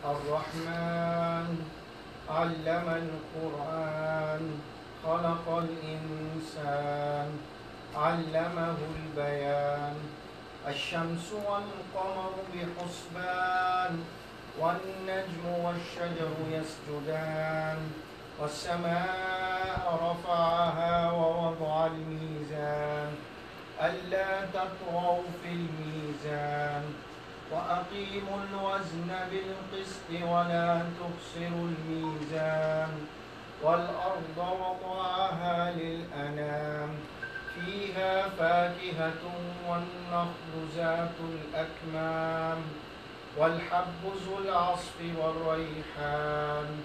الرحمن علم القرآن خلق الإنسان علمه البيان الشمس والقمر بحسبان والنجم والشجر يسجدان والسماء رفعها ووضع الميزان ألا تطغوا في الميزان وأقيموا الوزن بالقسط ولا تخسروا الميزان والأرض وضعها للأنام فيها فاكهة والنخل ذات الأكمام والحب ذو العصف والريحان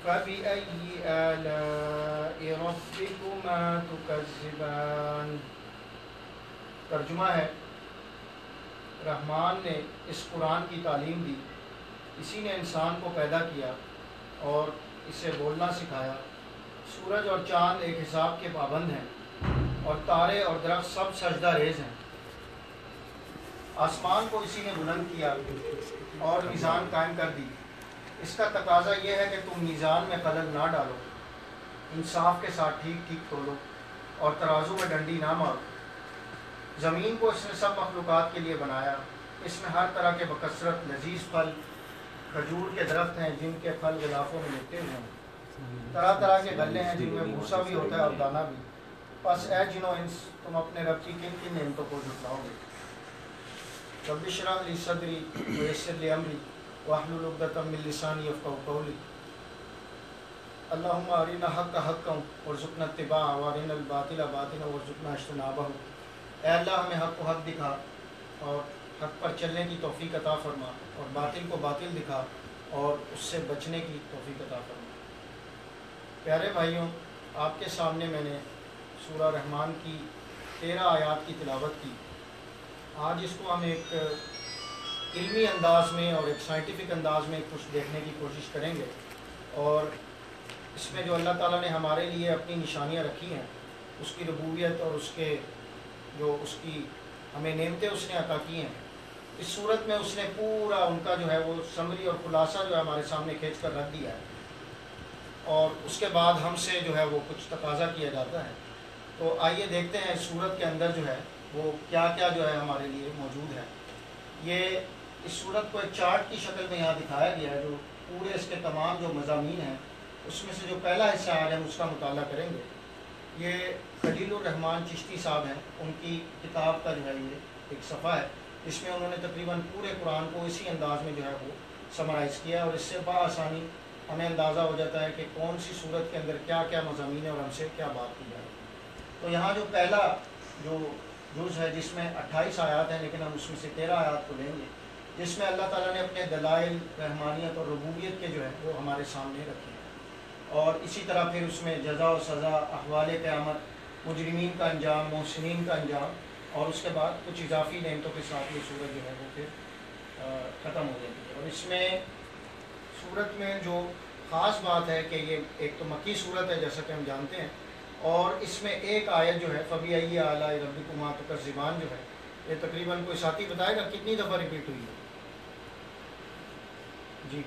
فبأي آلاء ربكما تكذبان۔ ترجمہ ہے، رحمان نے اس قرآن کی تعلیم دی، اسی نے انسان کو پیدا کیا اور اسے بولنا سکھایا۔ سورج اور چاند ایک حساب کے پابند ہیں اور تارے اور درخت سب سجدہ ریز ہیں۔ آسمان کو اسی نے بلند کیا اور میزان قائم کر دی۔ اس کا تقاضا یہ ہے کہ تم میزان میں خلل نہ ڈالو، انصاف کے ساتھ ٹھیک ٹھیک تولو اور ترازو میں ڈنڈی نہ مارو۔ زمین کو اس نے سب مخلوقات کے لیے بنایا، اس میں ہر طرح کے بکثرت لذیذ پھل، کھجور کے درخت ہیں جن کے پھل غلافوں میں لپٹے ہوئے ہیں، طرح طرح کے غلے ہیں جن میں بھوسا بھی ہوتا ہے اور دانہ بھی۔ پس اے جن و انس، تم اپنے رب کی کن کن نعمتوں کو جھٹلاؤ گے؟ رب اشرح لی صدری ویسر لی امری واحلل عقدۃ من لسانی یفقہوا قولی۔ اللہم ارنا الحق حقا وارزقنا اتباعہ وارنا الباطل باطلا وارزقنا اجتنابہ۔ اے اللہ ہمیں حق کو حق دکھا اور حق پر چلنے کی توفیق عطا فرما، اور باطل کو باطل دکھا اور اس سے بچنے کی توفیق عطا فرما۔ پیارے بھائیوں، آپ کے سامنے میں نے سورہ رحمان کی 13 آیات کی تلاوت کی۔ آج اس کو ہم ایک علمی انداز میں اور ایک سائنٹیفک انداز میں کچھ دیکھنے کی کوشش کریں گے، اور اس میں جو اللہ تعالیٰ نے ہمارے لیے اپنی نشانیاں رکھی ہیں، اس کی ربوبیت اور اس کے جو اس کی ہمیں نعمتیں اس نے عطا کی ہیں، اس صورت میں اس نے پورا ان کا جو ہے وہ سمری اور خلاصہ جو ہے ہمارے سامنے کھینچ کر رکھ دیا ہے، اور اس کے بعد ہم سے جو ہے وہ کچھ تقاضا کیا جاتا ہے۔ تو آئیے دیکھتے ہیں اس صورت کے اندر جو ہے وہ کیا کیا جو ہے ہمارے لیے موجود ہے۔ یہ اس صورت کو ایک چارٹ کی شکل میں یہاں دکھایا گیا ہے، جو پورے اس کے تمام جو مضامین ہیں اس میں سے جو پہلا حصہ آج ہم اس کا مطالعہ کریں گے۔ یہ خلیل الرحمان چشتی صاحب ہیں، ان کی کتاب کا جو ہے یہ ایک صفحہ ہے، اس میں انہوں نے تقریباً پورے قرآن کو اسی انداز میں جو ہے وہ سمرائز کیا، اور اس سے بآسانی ہمیں اندازہ ہو جاتا ہے کہ کون سی صورت کے اندر کیا کیا مضامین ہے اور ہم سے کیا بات کی جائے۔ تو یہاں جو پہلا جو جز ہے جس میں 28 آیات ہیں، لیکن ہم اس میں سے 13 آیات کو لیں گے، جس میں اللہ تعالیٰ نے اپنے دلائل رحمانیت اور ربوبیت کے جو ہے وہ ہمارے سامنے رکھے ہیں، اور اسی طرح پھر اس میں جزا و سزا، احوال قیامت، مجرمین کا انجام، محسنین کا انجام، اور اس کے بعد کچھ اضافی نعمتوں کے ساتھ یہ سورت جو ہے وہ پھر ختم ہو جاتی ہے۔ اور اس میں سورت میں جو خاص بات ہے کہ یہ ایک تو مکی سورت ہے جیسا کہ ہم جانتے ہیں، اور اس میں ایک آیت جو ہے فَبِأَيِّ آلَاءِ رَبِّكُمَا تُكَذِّبَانِ جو ہے، یہ تقریباً کوئی ساتھی بتائے گا کتنی دفعہ ریپیٹ ہوئی ہے؟ جی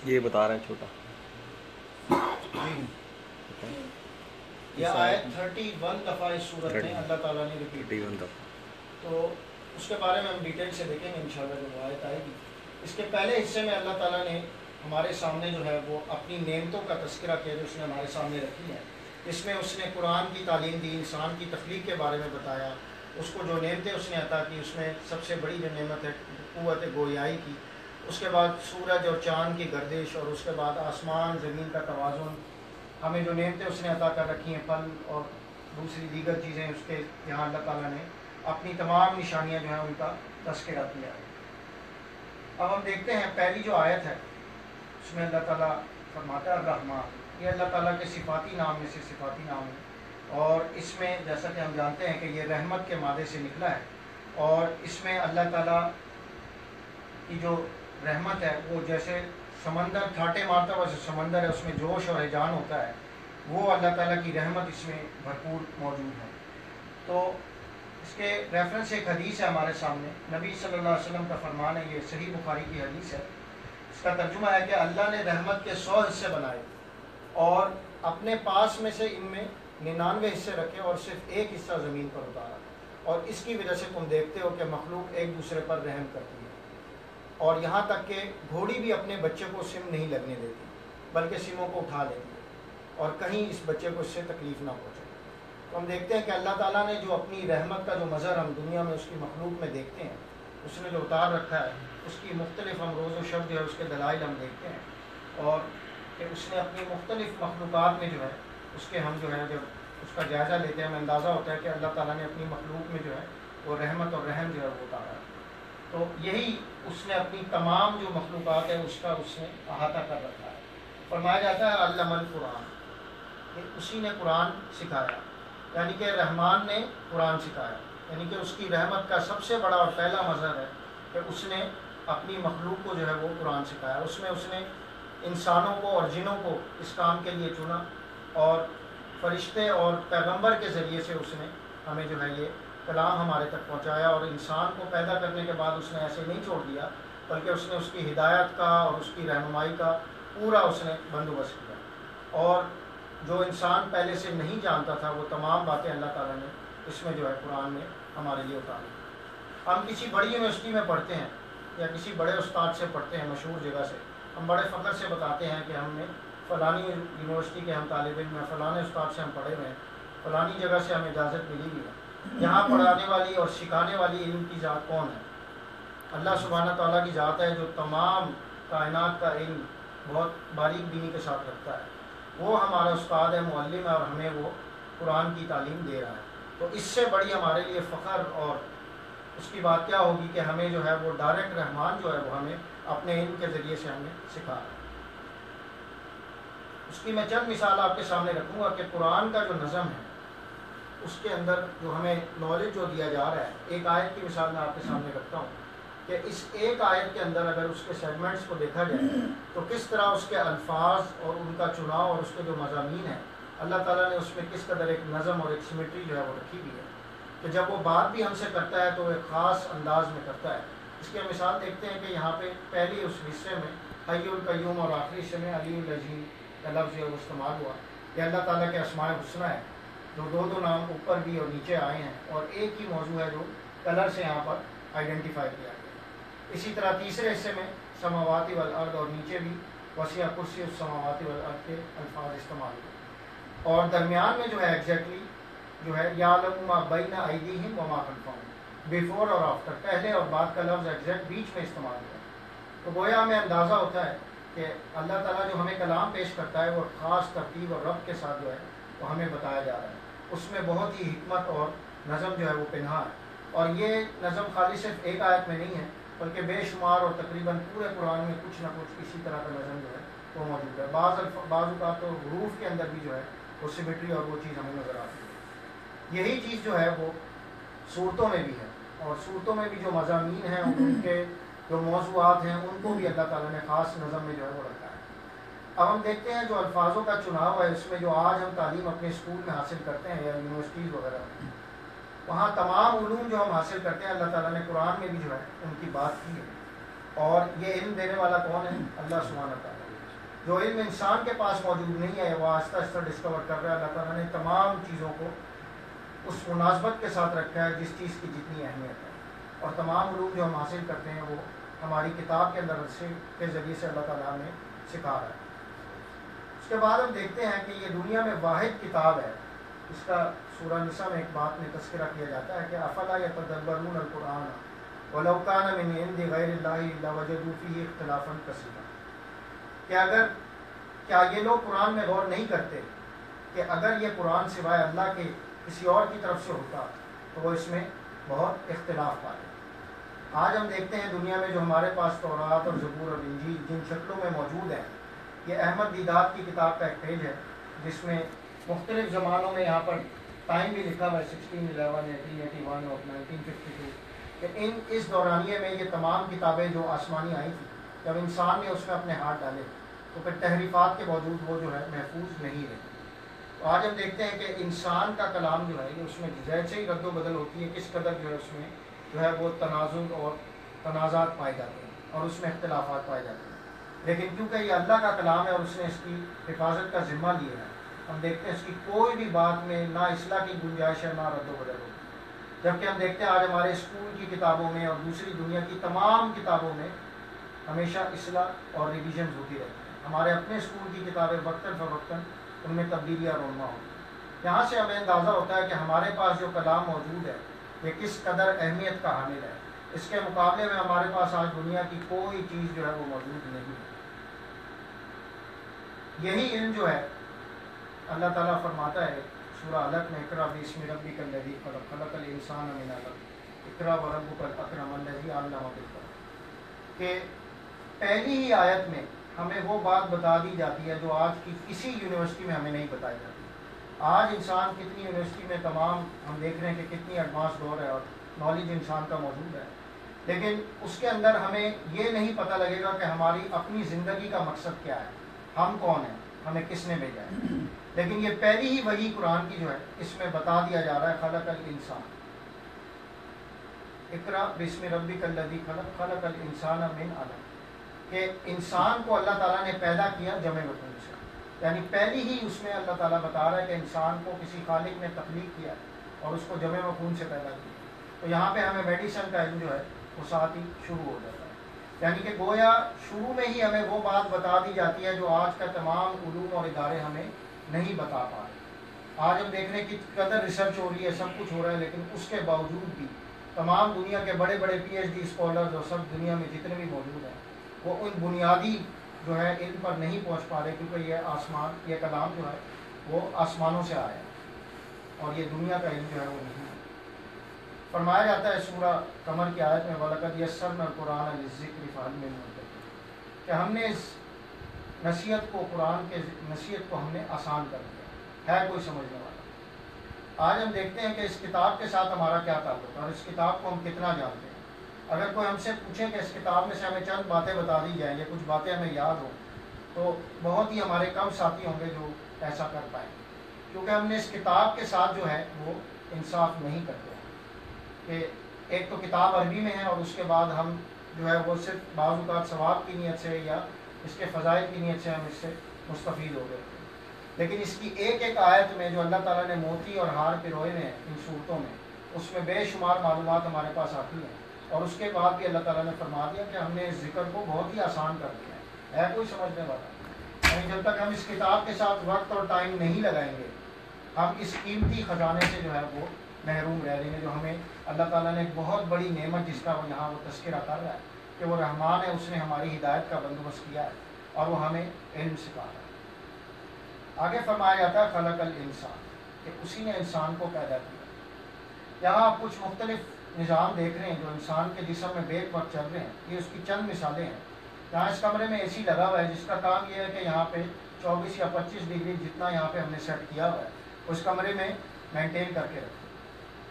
یہ بتا رہے ہیں چھوٹا جی یہ آیت 31 دفعہ اس صورت میں اللہ تعالیٰ نے ریپیٹ کی، تو اس کے بارے میں ہم ڈیٹیل سے دیکھیں گے انشاءاللہ جب آیت آئے گی۔ اس کے پہلے حصے میں اللہ تعالیٰ نے ہمارے سامنے جو ہے وہ اپنی نعمتوں کا تذکرہ کیا جو اس نے ہمارے سامنے رکھی ہے۔ اس میں اس نے قرآن کی تعلیم دی، انسان کی تخلیق کے بارے میں بتایا، اس کو جو نعمتیں اس نے عطا کی، اس میں سب سے بڑی جو نعمت ہے قوت گویائی کی، اس کے بعد سورج اور چاند کی گردش، اور اس کے بعد آسمان زمین کا توازن، ہمیں جو نعمتیں اس نے عطا کر رکھی ہیں، پھل اور دوسری دیگر چیزیں، اس کے یہاں اللہ تعالیٰ نے اپنی تمام نشانیاں جو ہیں ان کا تذکرہ کیا ہے۔ اب ہم دیکھتے ہیں پہلی جو آیت ہے، اس میں اللہ تعالیٰ فرماتا ہے الرحمن، یہ اللہ تعالیٰ کے صفاتی نام میں سے صفاتی نام ہے، اور اس میں جیسا کہ ہم جانتے ہیں کہ یہ رحمت کے مادے سے نکلا ہے، اور اس میں اللہ تعالیٰ کی جو رحمت ہے وہ جیسے سمندر ٹھاٹے مارتا ہوا سمندر ہے، اس میں جوش اور ہیجان ہوتا ہے، وہ اللہ تعالیٰ کی رحمت اس میں بھرپور موجود ہے۔ تو اس کے ریفرنس ایک حدیث ہے ہمارے سامنے، نبی صلی اللہ علیہ وسلم کا فرمان ہے، یہ صحیح بخاری کی حدیث ہے۔ اس کا ترجمہ ہے کہ اللہ نے رحمت کے 100 حصے بنائے اور اپنے پاس میں سے ان میں 99 حصے رکھے اور صرف ایک حصہ زمین پر اتارا، اور اس کی وجہ سے تم دیکھتے ہو کہ مخلوق ایک دوسرے پر رحم کرتی ہے، اور یہاں تک کہ گھوڑی بھی اپنے بچے کو سم نہیں لگنے دیتی بلکہ سموں کو اٹھا لیتی ہے اور کہیں اس بچے کو اس سے تکلیف نہ پہنچے۔ تو ہم دیکھتے ہیں کہ اللہ تعالیٰ نے جو اپنی رحمت کا جو مظہر ہم دنیا میں اس کی مخلوق میں دیکھتے ہیں، اس نے جو اتار رکھا ہے، اس کی مختلف ہم روز و شب جو ہے اس کے دلائل ہم دیکھتے ہیں، اور کہ اس نے اپنی مختلف مخلوقات میں جو ہے اس کے ہم جو ہے جب اس کا جائزہ لیتے ہیں ہمیں اندازہ ہوتا ہے کہ اللہ تعالیٰ نے اپنی مخلوق میں جو ہے وہ رحمت اور رحم جو ہے وہ اتارا ہے۔ تو یہی اس نے اپنی تمام جو مخلوقات ہے اس کا اس نے احاطہ کر رکھا ہے۔ فرمایا جاتا ہے علم القرآن، کہ اسی نے قرآن سکھایا، یعنی کہ رحمان نے قرآن سکھایا، یعنی کہ اس کی رحمت کا سب سے بڑا اور پہلا مظہر ہے کہ اس نے اپنی مخلوق کو جو ہے وہ قرآن سکھایا۔ اس میں اس نے انسانوں کو اور جنوں کو اس کام کے لیے چنا، اور فرشتے اور پیغمبر کے ذریعے سے اس نے ہمیں جو ہے یہ کلام ہمارے تک پہنچایا، اور انسان کو پیدا کرنے کے بعد اس نے ایسے نہیں چھوڑ دیا بلکہ اس نے اس کی ہدایت کا اور اس کی رہنمائی کا پورا اس نے بندوبست کیا، اور جو انسان پہلے سے نہیں جانتا تھا وہ تمام باتیں اللہ تعالیٰ نے اس میں جو ہے قرآن میں ہمارے لیے اتاری۔ ہم کسی بڑی یونیورسٹی میں پڑھتے ہیں یا کسی بڑے استاد سے پڑھتے ہیں مشہور جگہ سے، ہم بڑے فخر سے بتاتے ہیں کہ ہم نے فلانی یونیورسٹی کے ہم طالب علم ہیں، فلانے استاد سے ہم پڑھے ہوئے ہیں، فلانی جگہ سے ہمیں اجازت ملی ہوئی ہے۔ یہاں پڑھانے والی اور سکھانے والی علم کی ذات کون ہے؟ اللہ سبحانہ تعالیٰ کی ذات ہے جو تمام کائنات کا علم بہت باریک بینی کے ساتھ رکھتا ہے، وہ ہمارا استاد ہے، معلم ہے، اور ہمیں وہ قرآن کی تعلیم دے رہا ہے۔ تو اس سے بڑی ہمارے لیے فخر اور اس کی بات کیا ہوگی کہ ہمیں جو ہے وہ ڈائریکٹ رحمان جو ہے وہ ہمیں اپنے علم کے ذریعے سے ہمیں سکھا رہا ہے۔ اس کی میں چند مثال آپ کے سامنے رکھوں گا کہ قرآن کا جو نظم ہے اس کے اندر جو ہمیں نالج جو دیا جا رہا ہے، ایک آیت کی مثال میں آپ کے سامنے رکھتا ہوں کہ اس ایک آیت کے اندر اگر اس کے سیگمنٹس کو دیکھا جائے تو کس طرح اس کے الفاظ اور ان کا چناؤ اور اس کے جو مضامین ہیں اللہ تعالیٰ نے اس میں کس قدر ایک نظم اور ایک سیمیٹری جو ہے وہ رکھی ہوئی ہے کہ جب وہ بات بھی ہم سے کرتا ہے تو ایک خاص انداز میں کرتا ہے۔ اس کی مثال دیکھتے ہیں کہ یہاں پہ پہلی اس حصے میں حی القیوم اور آخری حصے میں علی العظیم کا لفظ جو استعمال ہوا، یہ اللہ تعالیٰ کے اسماء الحسنی ہے، جو دو نام اوپر بھی اور نیچے آئے ہیں، اور ایک ہی موضوع ہے جو کلر سے یہاں پر آئیڈینٹیفائی کیا گیا۔ اسی طرح تیسرے حصے میں سماواتی والارض، اور نیچے بھی وسیع کرسی السماواتی والارض کے الفاظ استعمال ہوئے، اور درمیان میں جو ہے ایگزیکٹلی جو ہے یعلم ما بین ایدیہم وما خلفہم، بیفور اور آفٹر، پہلے اور بعد کا لفظ ایگزیکٹ بیچ میں استعمال ہوا۔ تو گویا ہمیں اندازہ ہوتا ہے کہ اللہ تعالیٰ جو ہمیں کلام پیش کرتا ہے وہ خاص ترتیب اور ربط کے ساتھ جو ہے وہ ہمیں بتایا جا رہا ہے، اس میں بہت ہی حکمت اور نظم جو ہے وہ پنہا ہے، اور یہ نظم خالی صرف ایک آیت میں نہیں ہے بلکہ بے شمار اور تقریباً پورے قرآن میں کچھ نہ کچھ اسی طرح کا نظم جو ہے وہ موجود ہے۔ بعض اوقات تو حروف کے اندر بھی جو ہے وہ سیمیٹری اور وہ چیز ہمیں نظر آتی ہے۔ یہی چیز جو ہے وہ صورتوں میں بھی ہے، اور صورتوں میں بھی جو مضامین ہیں ان کے جو موضوعات ہیں ان کو بھی اللہ تعالیٰ نے خاص نظم میں جو ہے وہ رکھا ہے۔ اب ہم دیکھتے ہیں جو الفاظوں کا چناؤ ہے اس میں جو آج ہم تعلیم اپنے اسکول میں حاصل کرتے ہیں یا یونیورسٹیز وغیرہ میں، وہاں تمام علوم جو ہم حاصل کرتے ہیں اللہ تعالیٰ نے قرآن میں بھی جو ہے ان کی بات کی ہے، اور یہ علم دینے والا کون ہے؟ اللہ سبحانہ تعالیٰ۔ جو علم انسان کے پاس موجود نہیں ہے وہ آہستہ آہستہ ڈسکور کر رہا ہے، اللہ تعالیٰ نے تمام چیزوں کو اس مناسبت کے ساتھ رکھا ہے جس چیز کی جتنی اہمیت ہے، اور تمام علوم جو ہم حاصل کرتے ہیں وہ ہماری کتاب کے اندر کے ذریعے سے اللہ تعالیٰ ہمیں سکھا رہا ہے۔ اس کے بعد ہم دیکھتے ہیں کہ یہ دنیا میں واحد کتاب ہے، اس کا سورہ نساء میں ایک بات میں تذکرہ کیا جاتا ہے کہ افلا یتدبرون القرآن ولو کان من عند غیر اللہ لوجدوا فیہ اختلافا کثیرا، کہ کیا یہ لوگ قرآن میں غور نہیں کرتے کہ اگر یہ قرآن سوائے اللہ کے کسی اور کی طرف سے ہوتا تو وہ اس میں بہت اختلاف پاتے۔ آج ہم دیکھتے ہیں دنیا میں جو ہمارے پاس تورات اور زبور اور انجیل جن شکلوں میں موجود ہیں، یہ احمد دیدات کی کتاب کا ایک پیج ہے جس میں مختلف زمانوں میں یہاں پر ٹائم بھی لکھا ہوا ہے 1611 1881 اور 1952 کہ اس دورانیے میں یہ تمام کتابیں جو آسمانی آئی تھیں جب انسان نے اس میں اپنے ہاتھ ڈالے تو پھر تحریفات کے باوجود وہ جو ہے محفوظ نہیں رہی۔ تو آج ہم دیکھتے ہیں کہ انسان کا کلام جو ہے یہ اس میں جیسے ہی رد و بدل ہوتی ہے کس قدر جو ہے اس میں جو ہے وہ تنازع اور تنازعات پائے جاتے ہیں اور اس میں اختلافات پائے جاتے ہیں. لیکن کیونکہ یہ اللہ کا کلام ہے اور اس نے اس کی حفاظت کا ذمہ لیا ہے، ہم دیکھتے ہیں اس کی کوئی بھی بات میں نہ اصلاح کی گنجائش ہے نہ رد و بدل ہوتی. جبکہ ہم دیکھتے ہیں آج ہمارے اسکول کی کتابوں میں اور دوسری دنیا کی تمام کتابوں میں ہمیشہ اصلاح اور ریویژنز ہوتی رہتی ہیں. ہمارے اپنے اسکول کی کتابیں وقتاً فوقتاً ان میں تبدیلیاں رونما ہوتی ہیں. یہاں سے ہمیں اندازہ ہوتا ہے کہ ہمارے پاس جو کلام موجود ہے یہ کس قدر اہمیت کا حامل ہے. اس کے مقابلے میں ہمارے پاس آج دنیا کی کوئی چیز جو ہے وہ موجود نہیں ہے. یہی علم جو ہے اللہ تعالیٰ فرماتا ہے سورہ علق میں اقرأ باسم ربک الذی خلق خلق الانسان من علق اقرأ وربک الاکرم الذی علم بالقلم، کہ پہلی ہی آیت میں ہمیں وہ بات بتا دی جاتی ہے جو آج کی کسی یونیورسٹی میں ہمیں نہیں بتائی جاتی. آج انسان کتنی یونیورسٹی میں تمام ہم دیکھ رہے ہیں کہ کتنی ایڈوانس دور ہے اور نالج انسان کا موجود ہے، لیکن اس کے اندر ہمیں یہ نہیں پتہ لگے گا کہ ہماری اپنی زندگی کا مقصد کیا ہے، ہم کون ہیں، ہمیں کس نے بھیجا ہے. لیکن یہ پہلی ہی وحی قرآن کی جو ہے اس میں بتا دیا جا رہا ہے خلق الانسان، اقرأ باسم ربک الذی خلق خلق الانسان من علق، کہ انسان کو اللہ تعالیٰ نے پیدا کیا جمع وطن سے. یعنی پہلی ہی اس میں اللہ تعالیٰ بتا رہا ہے کہ انسان کو کسی خالق نے تخلیق کیا اور اس کو جمع و خون سے پیدا کیا. تو یہاں پہ ہمیں میڈیسن کا علم جو ہے وہ ساتھ ہی شروع ہو جاتا ہے. یعنی کہ گویا شروع میں ہی ہمیں وہ بات بتا دی جاتی ہے جو آج کا تمام علوم اور ادارے ہمیں نہیں بتا پا رہے. آج ہم دیکھ رہے ہیں کہ قدر ریسرچ ہو رہی ہے، سب کچھ ہو رہا ہے، لیکن اس کے باوجود بھی تمام دنیا کے بڑے بڑے پی ایچ ڈی اسکالرز اور سب دنیا میں جتنے بھی موجود ہیں وہ ان بنیادی جو ہے علم پر نہیں پہنچ پا رہے، کیونکہ یہ کلام جو ہے وہ آسمانوں سے آیا ہے اور یہ دنیا کا علم جو ہے وہ نہیں ہے. فرمایا جاتا ہے سورہ قمر کی آیت میں وَلَقَدْ يَسَّرْنَا الْقُرْآنَ لِلذِّكْرِ فَهَلْ مِن مُدَّكِرٍ، کہ ہم نے اس نصیحت کو، قرآن کے نصیحت کو ہم نے آسان کر دیا، ہے کوئی سمجھنے والا. آج ہم دیکھتے ہیں کہ اس کتاب کے ساتھ ہمارا کیا تعلق ہے اور اس کتاب کو ہم کتنا جانتے ہیں. اگر کوئی ہم سے پوچھے کہ اس کتاب میں سے ہمیں چند باتیں بتا دی جائیں یا کچھ باتیں ہمیں یاد ہوں، تو بہت ہی ہمارے کم ساتھی ہوں گے جو ایسا کر پائیں، کیونکہ ہم نے اس کتاب کے ساتھ جو ہے وہ انصاف نہیں کرتے ہیں. کہ ایک تو کتاب عربی میں ہے اور اس کے بعد ہم جو ہے وہ صرف بعض اوقات ثواب کی نیت سے یا اس کے فضائل کی نیت سے ہم اس سے مستفید ہو گئے. لیکن اس کی ایک ایک آیت میں جو اللہ تعالیٰ نے موتی اور ہار پروئے ہیں ان صورتوں میں، اس میں بے شمار معلومات ہمارے پاس آتی ہیں. اور اس کے بعد بھی اللہ تعالیٰ نے فرما دیا کہ ہم نے اس ذکر کو بہت ہی آسان کر دیا ہے کوئی سمجھنے والا. یعنی جب تک ہم اس کتاب کے ساتھ وقت اور ٹائم نہیں لگائیں گے ہم اس قیمتی خزانے سے جو ہے وہ محروم رہ جائیں گے، جو ہمیں اللہ تعالیٰ نے ایک بہت بڑی نعمت جس کا وہ یہاں وہ تذکرہ کر رہا ہے کہ وہ رحمان ہے، اس نے ہماری ہدایت کا بندوبست کیا ہے اور وہ ہمیں علم سکھا رہا ہے. آگے فرمایا جاتا ہے خلق الانسان، کہ اسی نے انسان کو پیدا کیا. یہاں آپ کچھ مختلف نظام دیکھ رہے ہیں جو انسان کے جسم میں بیک وقت چل رہے ہیں. یہ اس کی چند مثالیں ہیں. یہاں اس کمرے میں اے سی لگا ہوا ہے جس کا کام یہ ہے کہ یہاں پہ 24 یا 25 ڈگری جتنا یہاں پہ ہم نے سیٹ کیا ہوا ہے اس کمرے میں مینٹین کر کے رکھیں.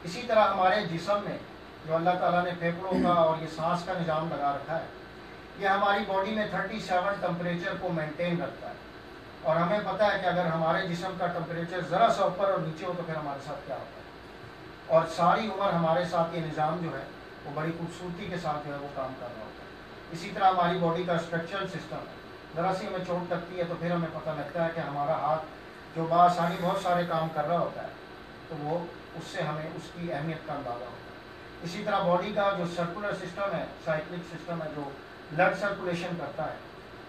اسی طرح ہمارے جسم میں جو اللہ تعالیٰ نے پھیپھڑوں کا اور یہ سانس کا نظام لگا رکھا ہے، یہ ہماری باڈی میں 37 ٹمپریچر کو مینٹین رکھتا ہے. اور ہمیں پتہ ہے کہ اگر ہمارے جسم کا ٹمپریچر ذرا سا اوپر اور نیچے ہو تو پھر ہمارے ساتھ کیا ہوتا ہے. اور ساری عمر ہمارے ساتھ یہ نظام جو ہے وہ بڑی خوبصورتی کے ساتھ جو ہے وہ کام کر رہا ہوتا ہے. اسی طرح ہماری باڈی کا اسٹرکچرل سسٹم ہے، ذرا سی ہمیں چوٹ لگتی ہے تو پھر ہمیں پتہ لگتا ہے کہ ہمارا ہاتھ جو بآسانی بہت سارے کام کر رہا ہوتا ہے تو وہ اس سے ہمیں اس کی اہمیت کا اندازہ ہوتا ہے. اسی طرح باڈی کا جو سرکولر سسٹم ہے، سائیکلک سسٹم ہے جو بلڈ سرکولیشن کرتا ہے،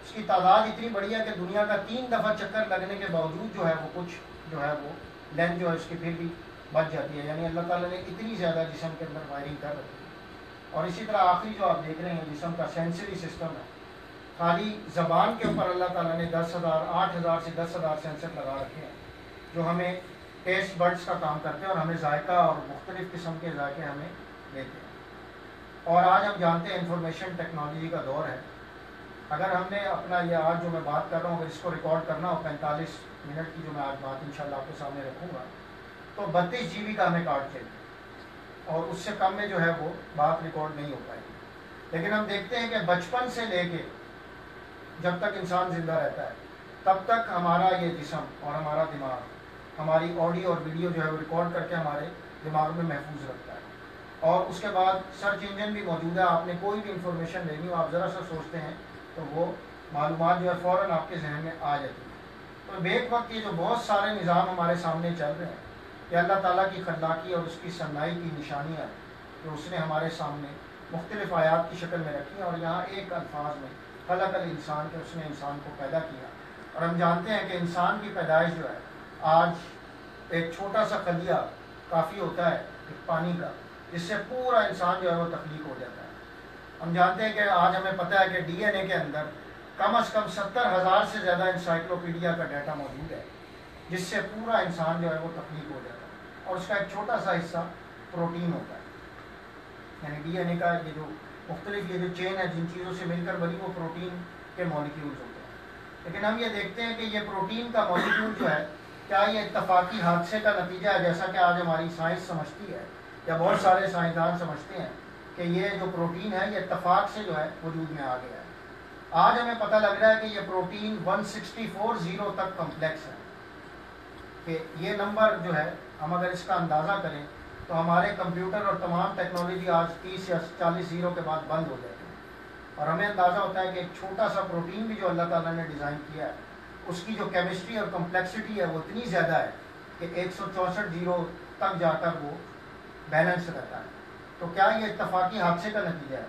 اس کی تعداد اتنی بڑی ہے کہ دنیا کا 3 دفعہ چکر لگنے کے باوجود جو ہے وہ کچھ جو ہے وہ لینتھ جو ہے اس کی پھر بھی بچ جاتی ہے. یعنی اللہ تعالیٰ نے اتنی زیادہ جسم کے اندر وائرنگ کر رکھی ہے. اور اسی طرح آخری جو آپ دیکھ رہے ہیں جسم کا سینسری سسٹم ہے، خالی زبان کے اوپر اللہ تعالیٰ نے 8,000 سے 10,000 سینسر لگا رکھے ہیں جو ہمیں ٹیسٹ برڈس کا کام کرتے ہیں اور ہمیں ذائقہ اور مختلف قسم کے ذائقے ہمیں دیتے ہیں. اور آج ہم جانتے ہیں انفارمیشن ٹیکنالوجی کا دور ہے. اگر ہم نے اپنا یہ آج جو میں بات کر رہا ہوں اگر اس کو ریکارڈ کرنا ہو 45 منٹ کی جو میں آج بات انشاءاللہ آپ کے سامنے رکھوں گا تو 32 GB کا ہمیں کارڈ چاہیے اور اس سے کم میں جو ہے وہ بات ریکارڈ نہیں ہو پائے گی. لیکن ہم دیکھتے ہیں کہ بچپن سے لے کے جب تک انسان زندہ رہتا ہے تب تک ہمارا یہ جسم اور ہمارا دماغ ہماری آڈیو اور ویڈیو جو ہے وہ ریکارڈ کر کے ہمارے دماغ میں محفوظ رکھتا ہے. اور اس کے بعد سرچ انجن بھی موجود ہے. آپ نے کوئی بھی انفارمیشن لینی ہو، آپ ذرا سا سوچتے ہیں تو وہ معلومات جو ہے فوراً آپ کے ذہن میں آ جاتی ہے. تو بیک وقت یہ جو بہت سارے نظام ہمارے سامنے چل رہے ہیں، یہ اللہ تعالیٰ کی خلاقی اور اس کی صنائی کی نشانیاں ہیں جو اس نے ہمارے سامنے مختلف آیات کی شکل میں رکھی ہیں. اور یہاں ایک الفاظ میں خلق الانسان کہ اس نے انسان کو پیدا کیا. اور ہم جانتے ہیں کہ انسان کی پیدائش جو ہے، آج ایک چھوٹا سا خلیہ کافی ہوتا ہے ایک پانی کا، جس سے پورا انسان جو ہے وہ تخلیق ہو جاتا ہے. ہم جانتے ہیں کہ آج ہمیں پتہ ہے کہ ڈی این اے کے اندر کم از کم 70,000 سے زیادہ انسائکلوپیڈیا کا ڈیٹا موجود ہے، جس سے پورا انسان جو ہے وہ تخلیق ہو جاتا ہے. اور اس کا ایک چھوٹا سا حصہ پروٹین ہوتا ہے. یعنی ڈی این اے کا یہ جو مختلف یہ جو چین ہے جن چیزوں سے مل کر بنی، وہ پروٹین کے مالیکیولز ہوتے ہیں. لیکن ہم یہ دیکھتے ہیں کہ یہ پروٹین کا مالیکیول جو ہے، کیا یہ اتفاقی حادثے کا نتیجہ ہے جیسا کہ آج ہماری سائنس سمجھتی ہے، یا بہت سارے سائنسدان سمجھتے ہیں کہ یہ جو پروٹین ہے یہ اتفاق سے جو ہے وجود میں آ گیا ہے. آج ہمیں پتہ لگ رہا ہے کہ یہ پروٹین 164 تک کمپلیکس ہے. کہ یہ نمبر جو ہے، ہم اگر اس کا اندازہ کریں تو ہمارے کمپیوٹر اور تمام ٹیکنالوجی آج 30 یا 40 زیرو کے بعد بند ہو جاتی ہے. اور ہمیں اندازہ ہوتا ہے کہ ایک چھوٹا سا پروٹین بھی جو اللہ تعالیٰ نے ڈیزائن کیا ہے، اس کی جو کیمسٹری اور کمپلیکسٹی ہے وہ اتنی زیادہ ہے کہ 164 زیرو تک جا کر وہ بیلنس رہتا ہے. تو کیا یہ اتفاقی حادثے کا نتیجہ ہے؟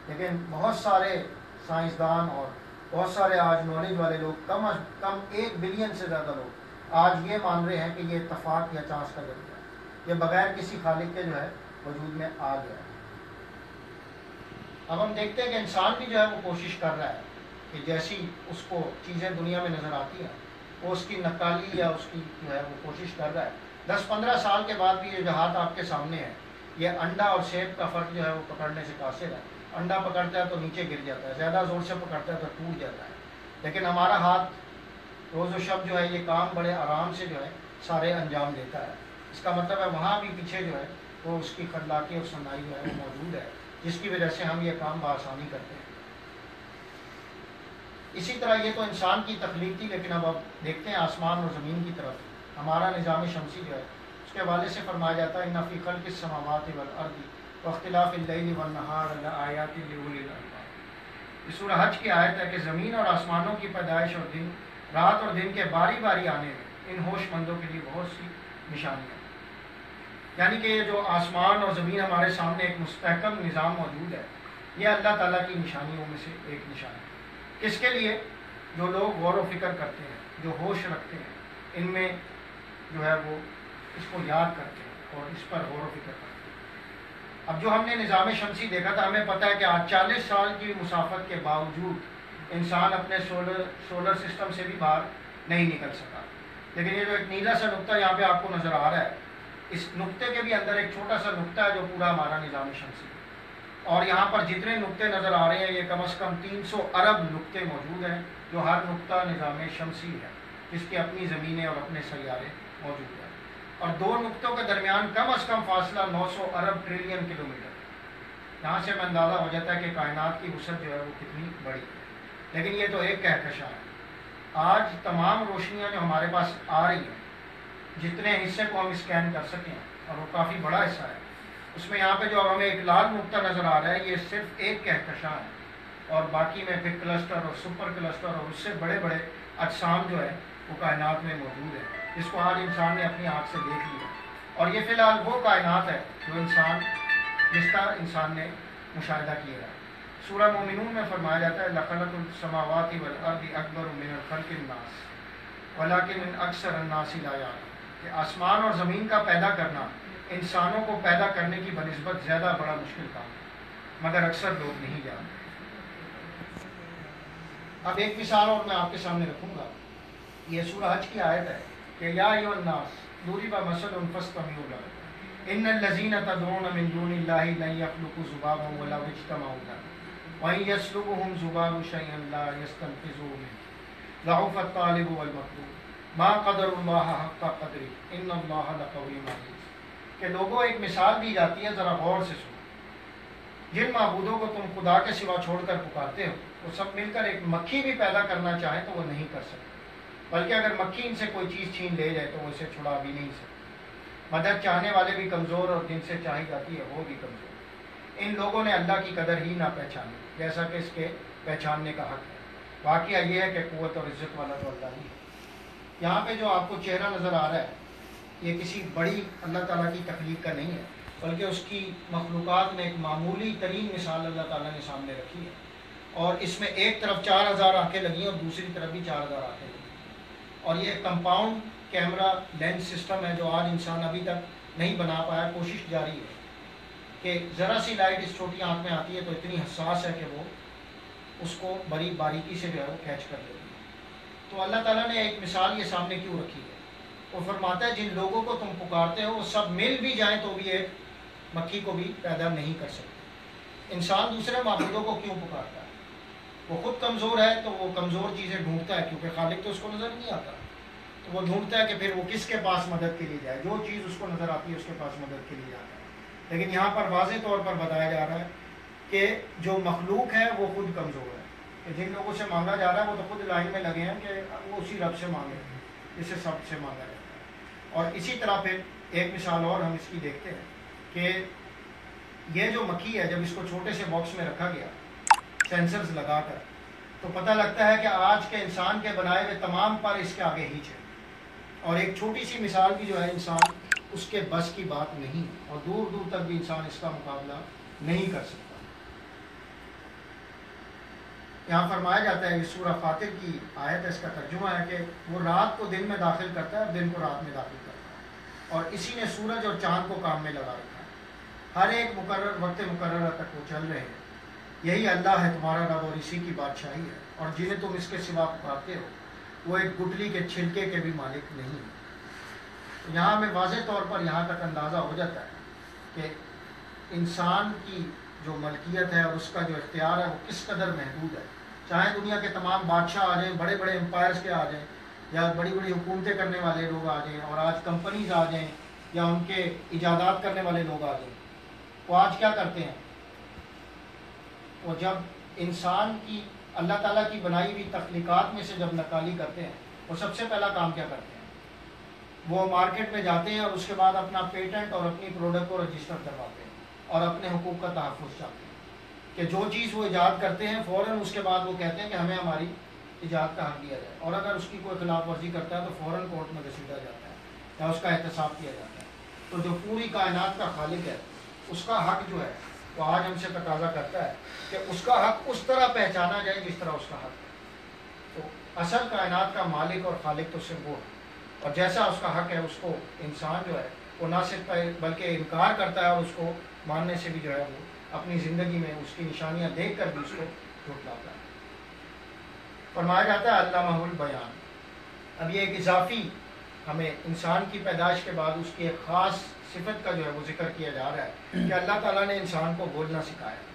لیکن بہت سارے سائنسدان اور بہت سارے آج نالج والے لوگ، کم از کم 1 بلین سے زیادہ لوگ آج یہ مان رہے ہیں کہ یہ اتفاق یا چانس کا ذریعہ ہے، یہ بغیر کسی خالق کے جو ہے وجود میں آ گیا ہے. اب ہم دیکھتے ہیں کہ انسان بھی جو ہے وہ کوشش کر رہا ہے کہ جیسی اس کو چیزیں دنیا میں نظر آتی ہیں وہ اس کی نقالی یا اس کی جو ہے وہ کوشش کر رہا ہے. 10-15 سال کے بعد بھی یہ جو ہاتھ آپ کے سامنے ہے، یہ انڈا اور سیب کا فرق جو ہے وہ پکڑنے سے قاصر ہے. انڈا پکڑتا ہے تو نیچے گر جاتا ہے، زیادہ زور سے پکڑتا ہے تو ٹوٹ جاتا ہے. لیکن ہمارا ہاتھ روز و شب جو ہے یہ کام بڑے آرام سے جو ہے سارے انجام دیتا ہے. اس کا مطلب ہے وہاں بھی پیچھے جو ہے وہ اس کی خلاقی اور صنائی جو ہے وہ موجود ہے، جس کی وجہ سے ہم یہ کام بآسانی کرتے ہیں. اسی طرح یہ تو انسان کی تخلیق تھی، لیکن اب دیکھتے ہیں آسمان اور زمین کی طرف. ہمارا نظام شمسی جو ہے اس کے حوالے سے فرمایا جاتا ہے ان فی خلق السماوات والارض واختلاف اللیل والنہار لآیات لأولی الالباب. یہ سورہ حج کی آیت ہے کہ زمین اور آسمانوں کی پیدائش اور دن، رات اور دن کے باری باری آنے میں ان ہوش مندوں کے لیے بہت سی نشانیاں. یعنی کہ یہ جو آسمان اور زمین ہمارے سامنے ایک مستحکم نظام موجود ہے، یہ اللہ تعالیٰ کی نشانیوں میں سے ایک نشانی ہے. کس کے لیے؟ جو لوگ غور و فکر کرتے ہیں، جو ہوش رکھتے ہیں، ان میں جو ہے وہ اس کو یاد کرتے ہیں اور اس پر غور و فکر کرتے ہیں. اب جو ہم نے نظام شمسی دیکھا تھا، ہمیں پتہ ہے کہ آج 40 سال کی مسافت کے باوجود انسان اپنے سولر سسٹم سے بھی باہر نہیں نکل سکا. لیکن یہ جو ایک نیلا سا نقطہ یہاں پہ آپ کو نظر آ رہا ہے، اس نقطے کے بھی اندر ایک چھوٹا سا نقطہ ہے جو پورا ہمارا نظام شمسی ہے. اور یہاں پر جتنے نقطے نظر آ رہے ہیں یہ کم از کم 300 ارب نقطے موجود ہیں، جو ہر نقطہ نظام شمسی ہے، جس کی اپنی زمینیں اور اپنے سیارے موجود ہیں. اور دو نقطوں کے درمیان کم از کم فاصلہ 900 ارب ٹریلین کلومیٹر. یہاں سے ہمیں اندازہ ہو جاتا ہے کہ کائنات کی وسعت جو ہے وہ کتنی بڑی ہے. لیکن یہ تو ایک کہکشاں ہے. آج تمام روشنیاں جو ہمارے پاس آ رہی ہیں، جتنے حصے کو ہم اسکین کر سکیں، اور وہ کافی بڑا حصہ ہے، اس میں یہاں پہ جو ہمیں ایک لال نقطہ نظر آ رہا ہے، یہ صرف ایک کہکشاں ہے. اور باقی میں پھر کلسٹر اور سپر کلسٹر اور اس سے بڑے بڑے اجسام جو ہے وہ کائنات میں موجود ہے، جس کو آج انسان نے اپنی آنکھ سے دیکھ لیا. اور یہ فی الحال وہ کائنات ہے جو جس کا انسان نے مشاہدہ کیا ہے. سورہ مومنون میں فرمایا جاتا ہے لَخَلَقُ السَّمَاوَاتِ وَالْأَرْضِ أَكْبَرُ مِنَ الْخَلْقِ النَّاسِ وَلَكِنَّ أَكْثَرَ النَّاسِ لَا يَعْلَمُونَ. کہ آسمان اور زمین کا پیدا کرنا انسانوں کو پیدا کرنے کی بنسبت زیادہ بڑا مشکل کام ہے، مگر اکثر لوگ نہیں جانتے. اب ایک مثال اور میں آپ کے سامنے رکھوں گا. یہ سورہ حج کی آیت ہے کہ یا ایھا الناس ضرب مثل فاستمعوا لہ ان الذین تدعون من دون اللہ لن یخلقوا ذبابا ولو اجتمعوا لہ وان یسلبهم ذباب شیئا لا یستنقذوه منہ ضعف الطالب والمطلوب ما قدر اللہ حق قدرہ ان اللہ لقوی عزیز. کہ لوگوں ایک مثال دی جاتی ہے، ذرا غور سے سنو. جن معبودوں کو تم خدا کے سوا چھوڑ کر پکارتے ہو، وہ سب مل کر ایک مکھی بھی پیدا کرنا چاہیں تو وہ نہیں کر سکتے، بلکہ اگر مکھی ان سے کوئی چیز چھین لے جائے تو وہ اسے چھڑا بھی نہیں سکتے۔ مدد چاہنے والے بھی کمزور اور جن سے چاہی جاتی ہے وہ بھی کمزور۔ ان لوگوں نے اللہ کی قدر ہی نہ پہچانی جیسا کہ اس کے پہچاننے کا حق ہے۔ واقعہ یہ ہے کہ قوت اور عزت والا تو اللہ ہی ہے۔ یہاں پہ جو آپ کو چہرہ نظر آ رہا ہے یہ کسی بڑی اللہ تعالیٰ کی تخلیق کا نہیں ہے، بلکہ اس کی مخلوقات میں ایک معمولی ترین مثال اللہ تعالیٰ نے سامنے رکھی ہے، اور اس میں ایک طرف 4000 آنکھیں لگی اور دوسری طرف بھی 4000 آنکھیں لگی، اور یہ ایک کمپاؤنڈ کیمرہ لینس سسٹم ہے جو آج انسان ابھی تک نہیں بنا پایا۔ کوشش جاری ہے کہ ذرا سی لائٹ اس چھوٹی آنکھ میں آتی ہے تو اتنی حساس ہے کہ وہ اس کو بڑی باریکی سے جو ہے وہ کیچ کر لیتی ہے۔ تو اللہ تعالیٰ نے ایک مثال یہ سامنے کیوں رکھی ہے؟ وہ فرماتا ہے جن لوگوں کو تم پکارتے ہو وہ سب مل بھی جائیں تو بھی ایک مکھی کو بھی پیدا نہیں کر سکتے۔ انسان دوسرے معبودوں کو کیوں پکارتا ہے؟ وہ خود کمزور ہے تو وہ کمزور چیزیں ڈھونڈتا ہے، کیونکہ خالق تو اس کو نظر نہیں آتا، تو وہ ڈھونڈتا ہے کہ پھر وہ کس کے پاس مدد کے لیے جائے، جو چیز اس کو نظر آتی ہے اس کے پاس مدد کے لیے جاتا ہے۔ لیکن یہاں پر واضح طور پر بتایا جا رہا ہے کہ جو مخلوق ہے وہ خود کمزور ہے، کہ جن لوگوں سے مانگا جا رہا ہے وہ تو خود لائن میں لگے ہیں کہ وہ اسی رب سے مانگے ہیں جسے سب سے مانگا جاتا ہے۔ اور اسی طرح پھر ایک مثال اور ہم اس کی دیکھتے ہیں کہ یہ جو مکھی ہے جب اس کو چھوٹے سے باکس میں رکھا گیا سینسرز لگا کر، تو پتہ لگتا ہے کہ آج کے انسان کے بنائے ہوئے تمام پر اس کے آگے ہیچ ہے، اور ایک چھوٹی سی مثال بھی جو ہے انسان اس کے بس کی بات نہیں، اور دور دور تک بھی انسان اس کا مقابلہ نہیں کر سکتا۔ یہاں فرمایا جاتا ہے، یہ سورہ فاطر کی آیت ہے، اس کا ترجمہ ہے کہ وہ رات کو دن میں داخل کرتا ہے اور دن کو رات میں داخل کرتا ہے، اور اسی نے سورج اور چاند کو کام میں لگا رکھا ہے، ہر ایک مقرر وقت مقررہ تک وہ چل رہے ہیں۔ یہی اللہ ہے تمہارا رب اور اسی کی بادشاہی ہے، اور جنہیں تم اس کے سوا پکارتے ہو وہ ایک گٹلی کے چھلکے کے بھی مالک نہیں ہے۔ یہاں میں واضح طور پر یہاں تک اندازہ ہو جاتا ہے کہ انسان کی جو ملکیت ہے اور اس کا جو اختیار ہے وہ کس قدر محدود ہے۔ چاہے دنیا کے تمام بادشاہ آ جائیں، بڑے بڑے امپائرز کے آ جائیں، یا بڑی بڑی حکومتیں کرنے والے لوگ آ جائیں، اور آج کمپنیز آ جائیں، یا ان کے ایجادات کرنے والے لوگ آ جائیں، وہ آج کیا کرتے ہیں؟ وہ جب انسان کی اللہ تعالیٰ کی بنائی ہوئی تخلیقات میں سے جب نقالی کرتے ہیں، وہ سب سے پہلا کام کیا کرتے ہیں؟ وہ مارکیٹ میں جاتے ہیں اور اس کے بعد اپنا پیٹنٹ اور اپنی پروڈکٹ کو رجسٹر کرواتے ہیں اور اپنے حقوق کا تحفظ چاہتے ہیں، کہ جو چیز وہ ایجاد کرتے ہیں فوراً اس کے بعد وہ کہتے ہیں کہ ہمیں ہماری ایجاد کا حق دیا جائے، اور اگر اس کی کوئی خلاف ورزی کرتا ہے تو فوراً کورٹ میں گھسیٹا جاتا ہے یا اس کا احتساب کیا جاتا ہے۔ تو جو پوری کائنات کا خالق ہے اس کا حق جو ہے وہ آج ہم سے تقاضا کرتا ہے کہ اس کا حق اس طرح پہچانا جائے جس طرح اس کا حق ہے۔ تو اصل کائنات کا مالک اور خالق تو صرف وہ ہے، اور جیسا اس کا حق ہے اس کو انسان جو ہے وہ نہ صرف بلکہ انکار کرتا ہے، اور اس کو ماننے سے بھی جو ہے وہ اپنی زندگی میں اس کی نشانیاں دیکھ کر بھی اس کو جھٹلاتا ہے۔ فرمایا جاتا ہے علامہ البیان۔ اب یہ ایک اضافی ہمیں انسان کی پیدائش کے بعد اس کی ایک خاص صفت کا جو ہے وہ ذکر کیا جا رہا ہے کہ اللہ تعالیٰ نے انسان کو بولنا سکھایا۔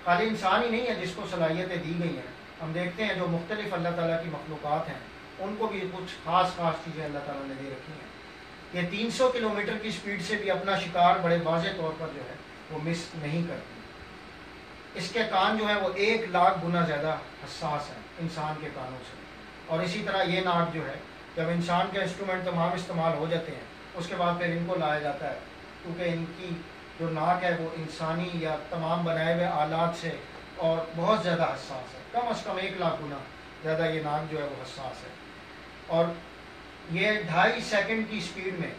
خالی انسان ہی نہیں ہے جس کو صلاحیتیں دی گئی ہیں، ہم دیکھتے ہیں جو مختلف اللہ تعالیٰ کی مخلوقات ہیں ان کو بھی کچھ خاص چیزیں اللہ تعالیٰ نے دے رکھی ہیں۔ یہ 300 کلومیٹر کی سپیڈ سے بھی اپنا شکار بڑے واضح طور پر جو ہے وہ مس نہیں کرتی۔ اس کے کان جو ہے وہ 1,00,000 گنا زیادہ حساس ہیں انسان کے کانوں سے، اور اسی طرح یہ ناک جو ہے جب انسان کے انسٹرومنٹ تمام استعمال ہو جاتے ہیں اس کے بعد پھر ان کو لایا جاتا ہے، کیونکہ ان کی جو ناک ہے وہ انسانی یا تمام بنائے ہوئے آلات سے اور بہت زیادہ حساس ہے، کم از کم 1,00,000 گنا زیادہ یہ ناک جو ہے وہ حساس ہے، اور یہ 2.5 سیکنڈ کی سپیڈ میں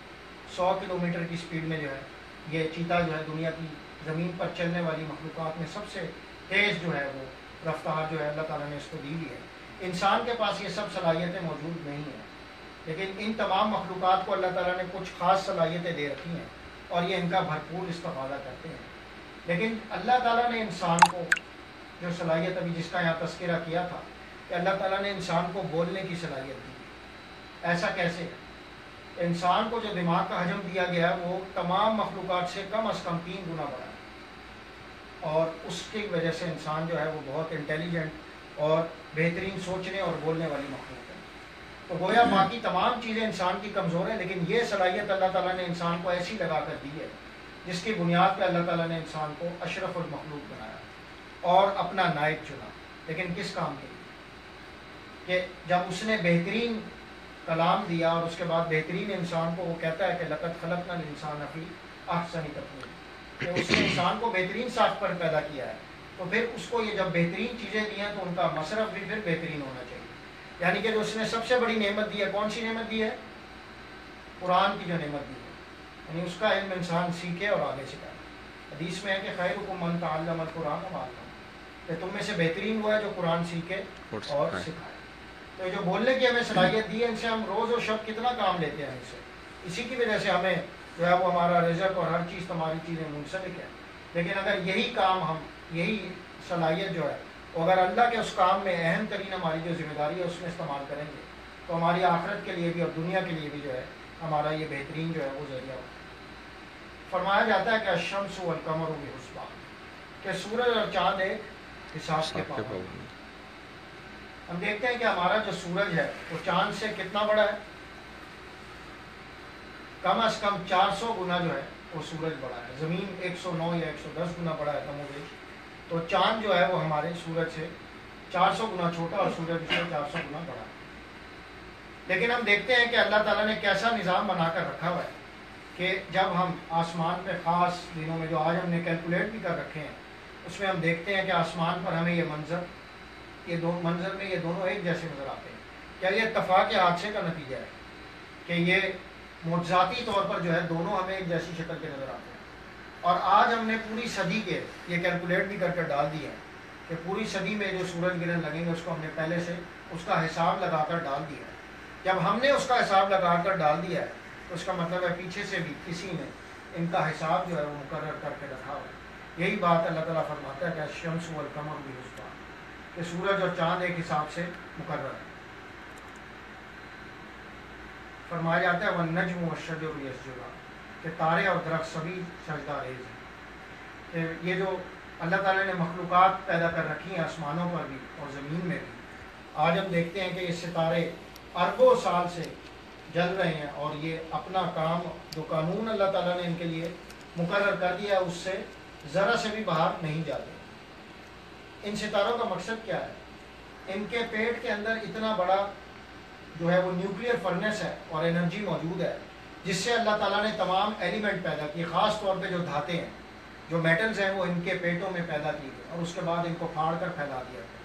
100 کلومیٹر کی سپیڈ میں جو ہے یہ چیتا جو ہے دنیا کی زمین پر چلنے والی مخلوقات میں سب سے تیز جو ہے وہ رفتار جو ہے اللہ تعالیٰ نے اس کو دی ہوئی ہے۔ انسان کے پاس یہ سب صلاحیتیں موجود نہیں ہیں، لیکن ان تمام مخلوقات کو اللہ تعالیٰ نے کچھ خاص صلاحیتیں دے رکھی ہیں اور یہ ان کا بھرپور استفادہ کرتے ہیں۔ لیکن اللہ تعالیٰ نے انسان کو جو صلاحیت ابھی جس کا یہاں تذکرہ کیا تھا کہ اللہ تعالیٰ نے انسان کو بولنے کی صلاحیت دی، ایسا کیسے ہے؟ انسان کو جو دماغ کا حجم دیا گیا ہے وہ تمام مخلوقات سے کم از کم 3 گنا بڑا ہے، اور اس کی وجہ سے انسان جو ہے وہ بہت انٹیلیجنٹ اور بہترین سوچنے اور بولنے والی مخلوق ہے۔ تو گویا باقی تمام چیزیں انسان کی کمزور ہیں، لیکن یہ صلاحیت اللہ تعالیٰ نے انسان کو ایسی لگا کر دی ہے جس کی بنیاد پہ اللہ تعالیٰ نے انسان کو اشرف المخلوق بنایا اور اپنا نائب چنا۔ لیکن کس کام کے لیے؟ کہ جب اس نے بہترین کلام دیا اور اس کے بعد بہترین انسان کو وہ کہتا ہے کہ لقد خلقنا الانسان فی احسن تقویم، کہ اس نے انسان کو بہترین ساخت پر پیدا کیا ہے، تو پھر اس کو یہ جب بہترین چیزیں دی ہیں تو ان کا مصرف بھی پھر بہترین ہونا چاہیے. یعنی کہ جو اس نے سب سے بڑی نعمت دی ہے، کون سی نعمت دی ہے؟ قرآن کی جو نعمت دی ہے، یعنی اس کا علم انسان سیکھے اور آگے سکھائے. حدیث میں ہے کہ خیرکم من تعلم القرآن وعلمہ، کہ تم میں سے بہترین وہ ہے جو قرآن سیکھے اور سکھائے. تو یہ جو بولنے کی ہمیں صلاحیت دی ہے، ان سے ہم روز و شب کتنا کام لیتے ہیں. اس سے اسی کی وجہ سے ہمیں جو ہے وہ ہمارا رزق اور ہر چیز تمہاری چیزیں منسلک ہے. لیکن اگر یہی کام ہم، یہی صلاحیت جو ہے وہ اگر اللہ کے اس کام میں اہم ترین ہماری جو ذمہ داری ہے اس میں استعمال کریں گے تو ہماری آخرت کے لیے بھی اور دنیا کے لیے بھی جو ہے ہمارا یہ بہترین جو ہے وہ ذریعہ ہوگا. فرمایا جاتا ہے کہ الشمس والقمر بحسبان، کہ سورج اور چاند ایک حساب کے پابند. ہم دیکھتے ہیں کہ ہمارا جو سورج ہے وہ چاند سے کتنا بڑا ہے؟ کم از کم 400 گنا جو ہے وہ سورج بڑا ہے. زمین 109 یا 110 گنا بڑا ہے کم و بیش، تو چاند جو ہے وہ ہمارے سورج سے 400 گنا چھوٹا اور سورج سے 400 گنا بڑا ہے. لیکن ہم دیکھتے ہیں کہ اللہ تعالیٰ نے کیسا نظام بنا کر رکھا ہوا ہے کہ جب ہم آسمان پہ خاص دنوں میں جو آج ہم نے کیلکولیٹ بھی کر رکھے ہیں اس میں ہم دیکھتے ہیں کہ آسمان پر ہمیں یہ منظر میں یہ دونوں ایک جیسے نظر آتے ہیں. کیا یہ اتفاق کے حادثے کا نتیجہ ہے کہ یہ معجزاتی طور پر جو ہے دونوں ہمیں ایک جیسی شکل کے نظر آتے ہیں؟ اور آج ہم نے پوری صدی کے یہ کیلکولیٹ بھی کر ڈال دیا ہے کہ پوری صدی میں جو سورج گرہن لگیں گے اس کو ہم نے پہلے سے اس کا حساب لگا کر ڈال دیا ہے. جب ہم نے اس کا حساب لگا کر ڈال دیا ہے تو اس کا مطلب ہے پیچھے سے بھی کسی نے ان کا حساب جو ہے وہ مقرر کر کے رکھا ہوا ہے. یہی بات اللہ تعالیٰ فرماتا ہے کہ الشمس والقمر بحسبان، کہ سورج اور چاند ایک حساب سے مقرر ہے. فرمایا جاتا ہے والنجم والشجر یسجدان، کہ تارے اور درخت سبھی سجدہ ریز ہیں. کہ یہ جو اللہ تعالیٰ نے مخلوقات پیدا کر رکھی ہیں آسمانوں پر بھی اور زمین میں بھی، آج ہم دیکھتے ہیں کہ یہ ستارے اربوں سال سے جل رہے ہیں اور یہ اپنا کام جو قانون اللہ تعالیٰ نے ان کے لیے مقرر کر دیا ہے اس سے ذرا سے بھی باہر نہیں جاتے. ان ستاروں کا مقصد کیا ہے؟ ان کے پیٹ کے اندر اتنا بڑا جو ہے وہ نیوکلیئر فرنس ہے اور انرجی موجود ہے جس سے اللہ تعالیٰ نے تمام ایلیمنٹ پیدا کیے. خاص طور پہ جو دھاتیں ہیں، جو میٹلز ہیں، وہ ان کے پیٹوں میں پیدا کی گئی اور اس کے بعد ان کو پھاڑ کر پھیلا دیا گیا.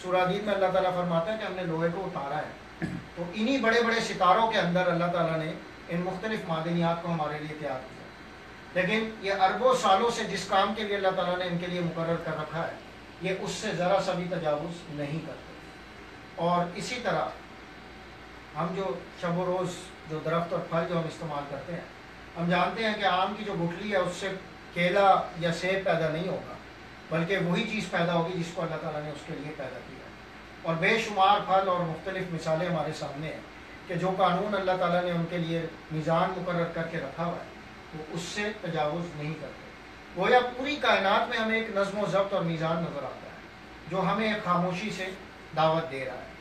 سورہ حدید میں اللہ تعالیٰ فرماتا ہے کہ ہم نے لوہے کو اتارا ہے. تو انہی بڑے بڑے ستاروں کے اندر اللہ تعالیٰ نے ان مختلف معدنیات کو ہمارے لیے تیار کیا. لیکن یہ اربوں سالوں سے جس کام کے لیے اللہ تعالیٰ نے ان کے لیے مقرر کر رکھا ہے یہ اس سے ذرا سا بھی تجاوز نہیں کرتے. اور اسی طرح ہم جو شب و روز جو درخت اور پھل جو ہم استعمال کرتے ہیں، ہم جانتے ہیں کہ آم کی جو گٹھلی ہے اس سے کیلا یا سیب پیدا نہیں ہوگا، بلکہ وہی چیز پیدا ہوگی جس کو اللہ تعالیٰ نے اس کے لیے پیدا کیا. اور بے شمار پھل اور مختلف مثالیں ہمارے سامنے ہیں کہ جو قانون اللہ تعالیٰ نے ان کے لیے میزان مقرر کر کے رکھا ہوا ہے وہ اس سے تجاوز نہیں کرتے. گویا پوری کائنات میں ہمیں ایک نظم و ضبط اور میزان نظر آتا ہے جو ہمیں ایک خاموشی سے دعوت دے رہا ہے.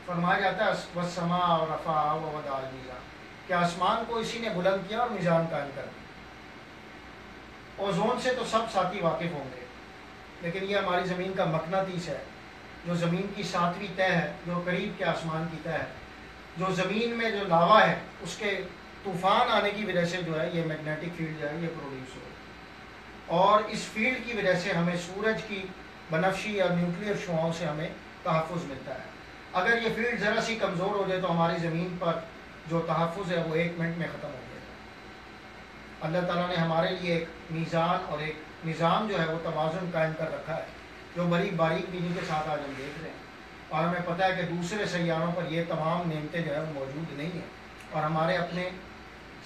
فرمایا جاتا ہے والسماء رفعہا ووضع المیزان، کہ آسمان کو اسی نے بلند کیا اور میزان قائم کر دیا. اوزون سے تو سب ساتھی واقف ہوں گے، لیکن یہ ہماری زمین کا مقناطیس ہے جو زمین کی 7ویں تہہ ہے، جو قریب کے آسمان کی تہہ ہے، جو زمین میں جو لاوا ہے اس کے طوفان آنے کی وجہ سے جو ہے یہ میگنیٹک فیلڈ جو ہے یہ پروڈیوس ہو. اور اس فیلڈ کی وجہ سے ہمیں سورج کی بنفشی اور نیوکلیئر شعاؤں سے ہمیں تحفظ ملتا ہے. اگر یہ فیلڈ ذرا سی کمزور ہو جائے تو ہماری زمین پر جو تحفظ ہے وہ 1 منٹ میں ختم ہو جائے گا. اللہ تعالیٰ نے ہمارے لیے ایک میزان اور ایک نظام جو ہے وہ توازن قائم کر رکھا ہے جو بڑی باریک بینی کے ساتھ آج ہم دیکھ رہے ہیں. اور ہمیں پتہ ہے کہ دوسرے سیاروں پر یہ تمام نعمتیں جو ہے وہ موجود نہیں ہیں، اور ہمارے اپنے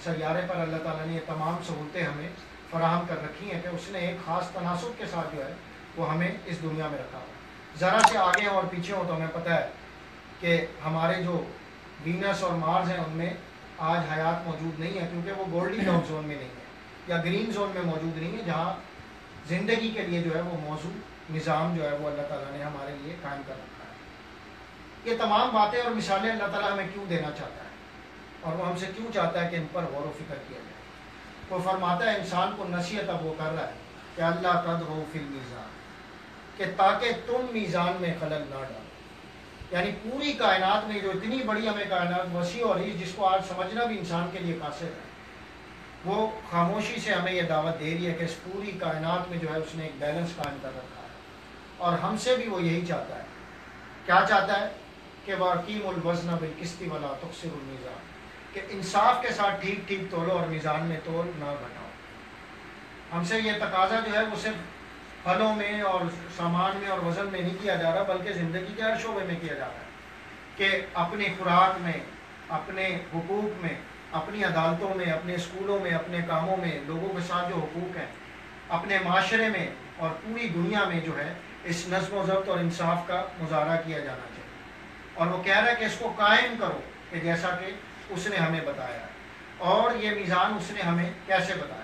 سیارے پر اللہ تعالیٰ نے یہ تمام سہولتیں ہمیں فراہم کر رکھی ہیں کہ اس نے ایک خاص تناسب کے ساتھ جو ہے وہ ہمیں اس دنیا میں رکھا ہوا. ذرا سے آگے اور پیچھے ہوں تو ہمیں پتہ ہے کہ ہمارے جو وینس اور مارز ہیں ان میں آج حیات موجود نہیں ہے، کیونکہ وہ گولڈی لاک زون میں نہیں ہے یا گرین زون میں موجود نہیں ہے جہاں زندگی کے لیے جو ہے وہ موضوع نظام جو ہے وہ اللہ تعالیٰ نے ہمارے لیے قائم کر رکھا ہے. یہ تمام باتیں اور مثالیں اللہ تعالیٰ ہمیں کیوں دینا چاہتا ہے اور وہ ہم سے کیوں چاہتا ہے کہ ان پر غور و فکر کیا جائے؟ وہ فرماتا ہے انسان کو نصیحت اب وہ کر رہا ہے کہ اللہ تطغوا فی المیزان، کہ تاکہ تم میزان میں خلل نہ ڈالو. یعنی پوری کائنات میں جو اتنی بڑی ہمیں کائنات وسیع اور عریض جس کو آج سمجھنا بھی انسان کے لیے قاصر ہے، وہ خاموشی سے ہمیں یہ دعوت دے رہی ہے کہ اس پوری کائنات میں جو ہے اس نے ایک بیلنس قائم کر رکھا ہے، اور ہم سے بھی وہ یہی چاہتا ہے۔ کیا چاہتا ہے؟ کہ وَأَقِیمُوا الْوَزْنَ بِالْقِسْطِ وَلَا تُخْسِرُوا الْمِیزَانَ، کہ انصاف کے ساتھ ٹھیک ٹھیک تولو اور میزان میں تول نہ گھٹاؤ۔ ہم سے یہ تقاضا جو ہے وہ صرف پھلوں میں اور سامان میں اور وزن میں نہیں کیا جا رہا، بلکہ زندگی کے ہر شعبے میں کیا جا رہا ہے کہ اپنی خوراک میں، اپنے حقوق میں، اپنی عدالتوں میں، اپنے اسکولوں میں، اپنے کاموں میں، لوگوں کے ساتھ جو حقوق ہیں، اپنے معاشرے میں اور پوری دنیا میں جو ہے اس نظم و ضبط اور انصاف کا مظاہرہ کیا جانا چاہیے۔ اور وہ کہہ رہا ہے کہ اس کو قائم کرو، کہ جیسا کہ اس نے ہمیں بتایا ہے، اور یہ میزان اس نے ہمیں کیسے بتایا۔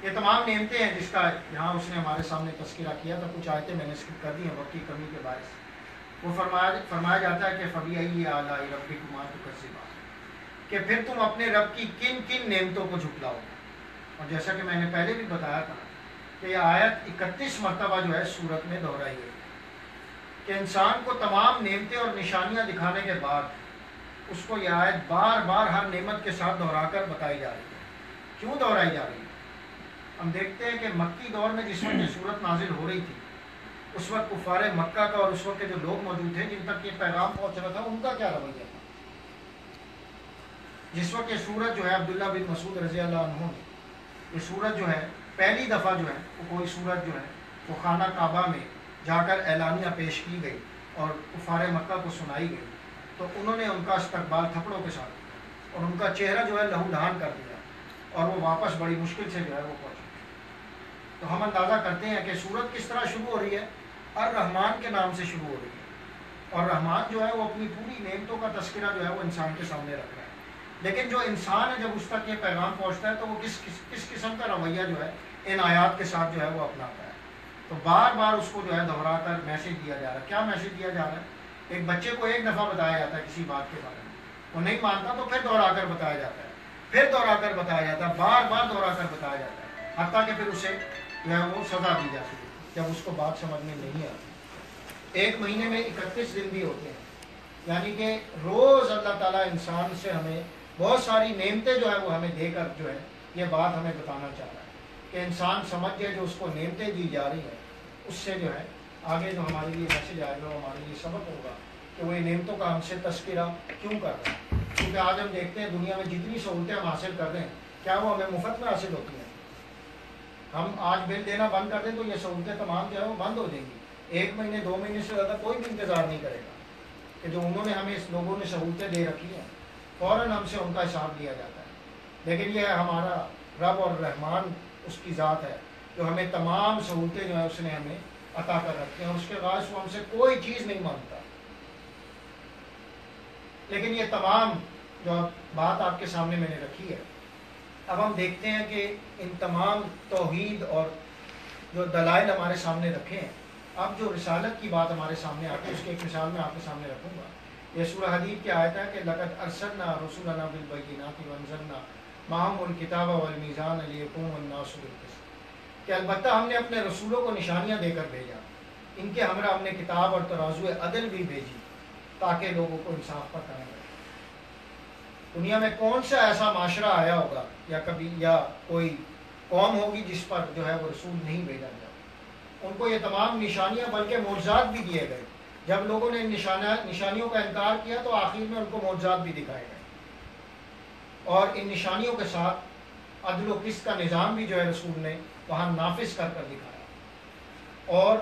یہ تمام نعمتیں ہیں جس کا یہاں اس نے ہمارے سامنے تذکرہ کیا تھا، کچھ آیتیں میں نے اسکپ کر دی ہیں وقت کی کمی کے باعث۔ وہ فرمایا جاتا ہے کہ فَبِأَيِّ آلَاءِ رَبِّكُمَا تُكَذِّبَانِ، کہ پھر تم اپنے رب کی کن کن نعمتوں کو جھٹلاؤ گے۔ اور جیسا کہ میں نے پہلے بھی بتایا تھا کہ یہ آیت 31 مرتبہ جو ہے سورت میں دہرائی گئی کہ انسان کو تمام نعمتیں اور نشانیاں دکھانے کے بعد اس کو یہ آیت بار بار ہر نعمت کے ساتھ دہرا کر بتائی جا رہی ہے۔ کیوں دہرائی جا رہی ہے؟ ہم دیکھتے ہیں کہ مکی دور میں جس وقت یہ صورت نازل ہو رہی تھی، اس وقت کفار مکہ کا اور اس وقت کے جو لوگ موجود تھے جن تک یہ پیغام پہنچ رہا تھا، ان کا کیا رویہ تھا؟ جس وقت یہ سورت جو ہے عبداللہ بن مسعود رضی اللہ عنہ نے یہ سورت جو ہے پہلی دفعہ جو ہے وہ کوئی سورت جو ہے وہ خانہ کعبہ میں جا کر اعلانیہ پیش کی گئی اور کفار مکہ کو سنائی گئی، تو انہوں نے ان کا استقبال تھپڑوں کے ساتھ کیا اور ان کا چہرہ جو ہے لہو لہان کر دیا، اور وہ واپس بڑی مشکل سے جو ہے وہ پہنچے۔ تو ہم اندازہ کرتے ہیں کہ سورت کس طرح شروع ہو رہی ہے؟ الرحمن کے نام سے شروع ہو رہی ہے، اور رحمان جو ہے وہ اپنی پوری نعمتوں کا تذکرہ جو ہے وہ انسان کے سامنے رکھ رہا ہے۔ لیکن جو انسان ہے جب اس تک یہ پیغام پہنچتا ہے تو وہ کس قسم کا رویہ جو ہے ان آیات کے ساتھ جو ہے وہ اپناتا ہے۔ تو بار بار اس کو جو ہے دہرا کر میسیج دیا جا رہا ہے۔ کیا میسیج دیا جا رہا ہے؟ ایک بچے کو ایک دفعہ بتایا جاتا ہے کسی بات کے بارے میں، وہ نہیں مانتا تو پھر دوہرا کر بتایا جاتا ہے، پھر دوہرا کر بتایا جاتا ہے، بار بار دوہرا کر بتایا جاتا ہے، حتیٰ کہ پھر اسے جو ہے وہ سزا دی جاتی ہے جب اس کو بات سمجھ میں نہیں آتی۔ ایک مہینے میں 31 دن بھی ہوتے ہیں، یعنی کہ روز اللہ تعالیٰ انسان سے ہمیں بہت ساری نعمتیں جو ہے وہ ہمیں دے کر جو ہے یہ بات ہمیں بتانا چاہ رہا ہے کہ انسان سمجھ جائے جو اس کو نعمتیں دی جا رہی ہیں، اس سے جو ہے آگے جو ہمارے لیے میسج آئے گا وہ ہمارے لیے سبق ہوگا کہ وہ یہ نعمتوں کا ہم سے تذکرہ کیوں کر رہا ہے۔ کیونکہ آج ہم دیکھتے ہیں دنیا میں جتنی سہولتیں ہم حاصل کر رہے ہیں، کیا وہ ہمیں مفت میں حاصل ہوتی ہیں؟ ہم آج بل دینا بند کر دیں تو یہ سہولتیں تمام جو ہے وہ بند ہو جائیں گی۔ 1 مہینے 2 مہینے سے زیادہ کوئی بھی انتظار نہیں کرے گا کہ جو انہوں نے ہمیں اس لوگوں نے سہولتیں دے رکھی ہیں فوراً ہم سے ان کا حساب لیا جاتا ہے۔ لیکن یہ ہمارا رب اور رحمان اس کی ذات ہے جو ہمیں تمام سہولتیں جو ہے اس نے ہمیں عطا کر رکھی ہیں، اور اس کے باعث وہ ہم سے کوئی چیز نہیں مانگتا۔ لیکن یہ تمام جو بات آپ کے سامنے میں نے رکھی ہے، اب ہم دیکھتے ہیں کہ ان تمام توحید اور جو دلائل ہمارے سامنے رکھے ہیں، اب جو رسالت کی بات ہمارے سامنے آتی ہے اس کی ایک مثال میں آپ کے سامنے رکھوں گا۔ یہ سورہ حدید کی آیت ہے کہ لَقَدْ أَرْسَلْنَا رُسُلَنَا بِالْبَيِّنَاتِ وَأَنزَلْنَا مَعَهُمُ الْكِتَابَ وَالْمِيزَانَ لِيَقُومَ النَّاسُ بِالْقِسْطِ، کہ البتہ ہم نے اپنے رسولوں کو نشانیاں دے کر بھیجا، ان کے ہمراہ ہم نے کتاب اور ترازو عدل بھی بھیجی تاکہ لوگوں کو انصاف پر قائم رکھے۔ دنیا میں کون سا ایسا معاشرہ آیا ہوگا یا کبھی یا کوئی قوم ہوگی جس پر جو ہے وہ رسول نہیں بھیجا گیا؟ ان کو یہ تمام نشانیاں بلکہ معجزات بھی دیے گئے۔ جب لوگوں نے نشانیوں کا انکار کیا تو آخر میں ان کو معجزات بھی دکھائے گئے، اور ان نشانیوں کے ساتھ عدل و قسط کا نظام بھی جو ہے رسول نے وہاں نافذ کر کر دکھایا۔ اور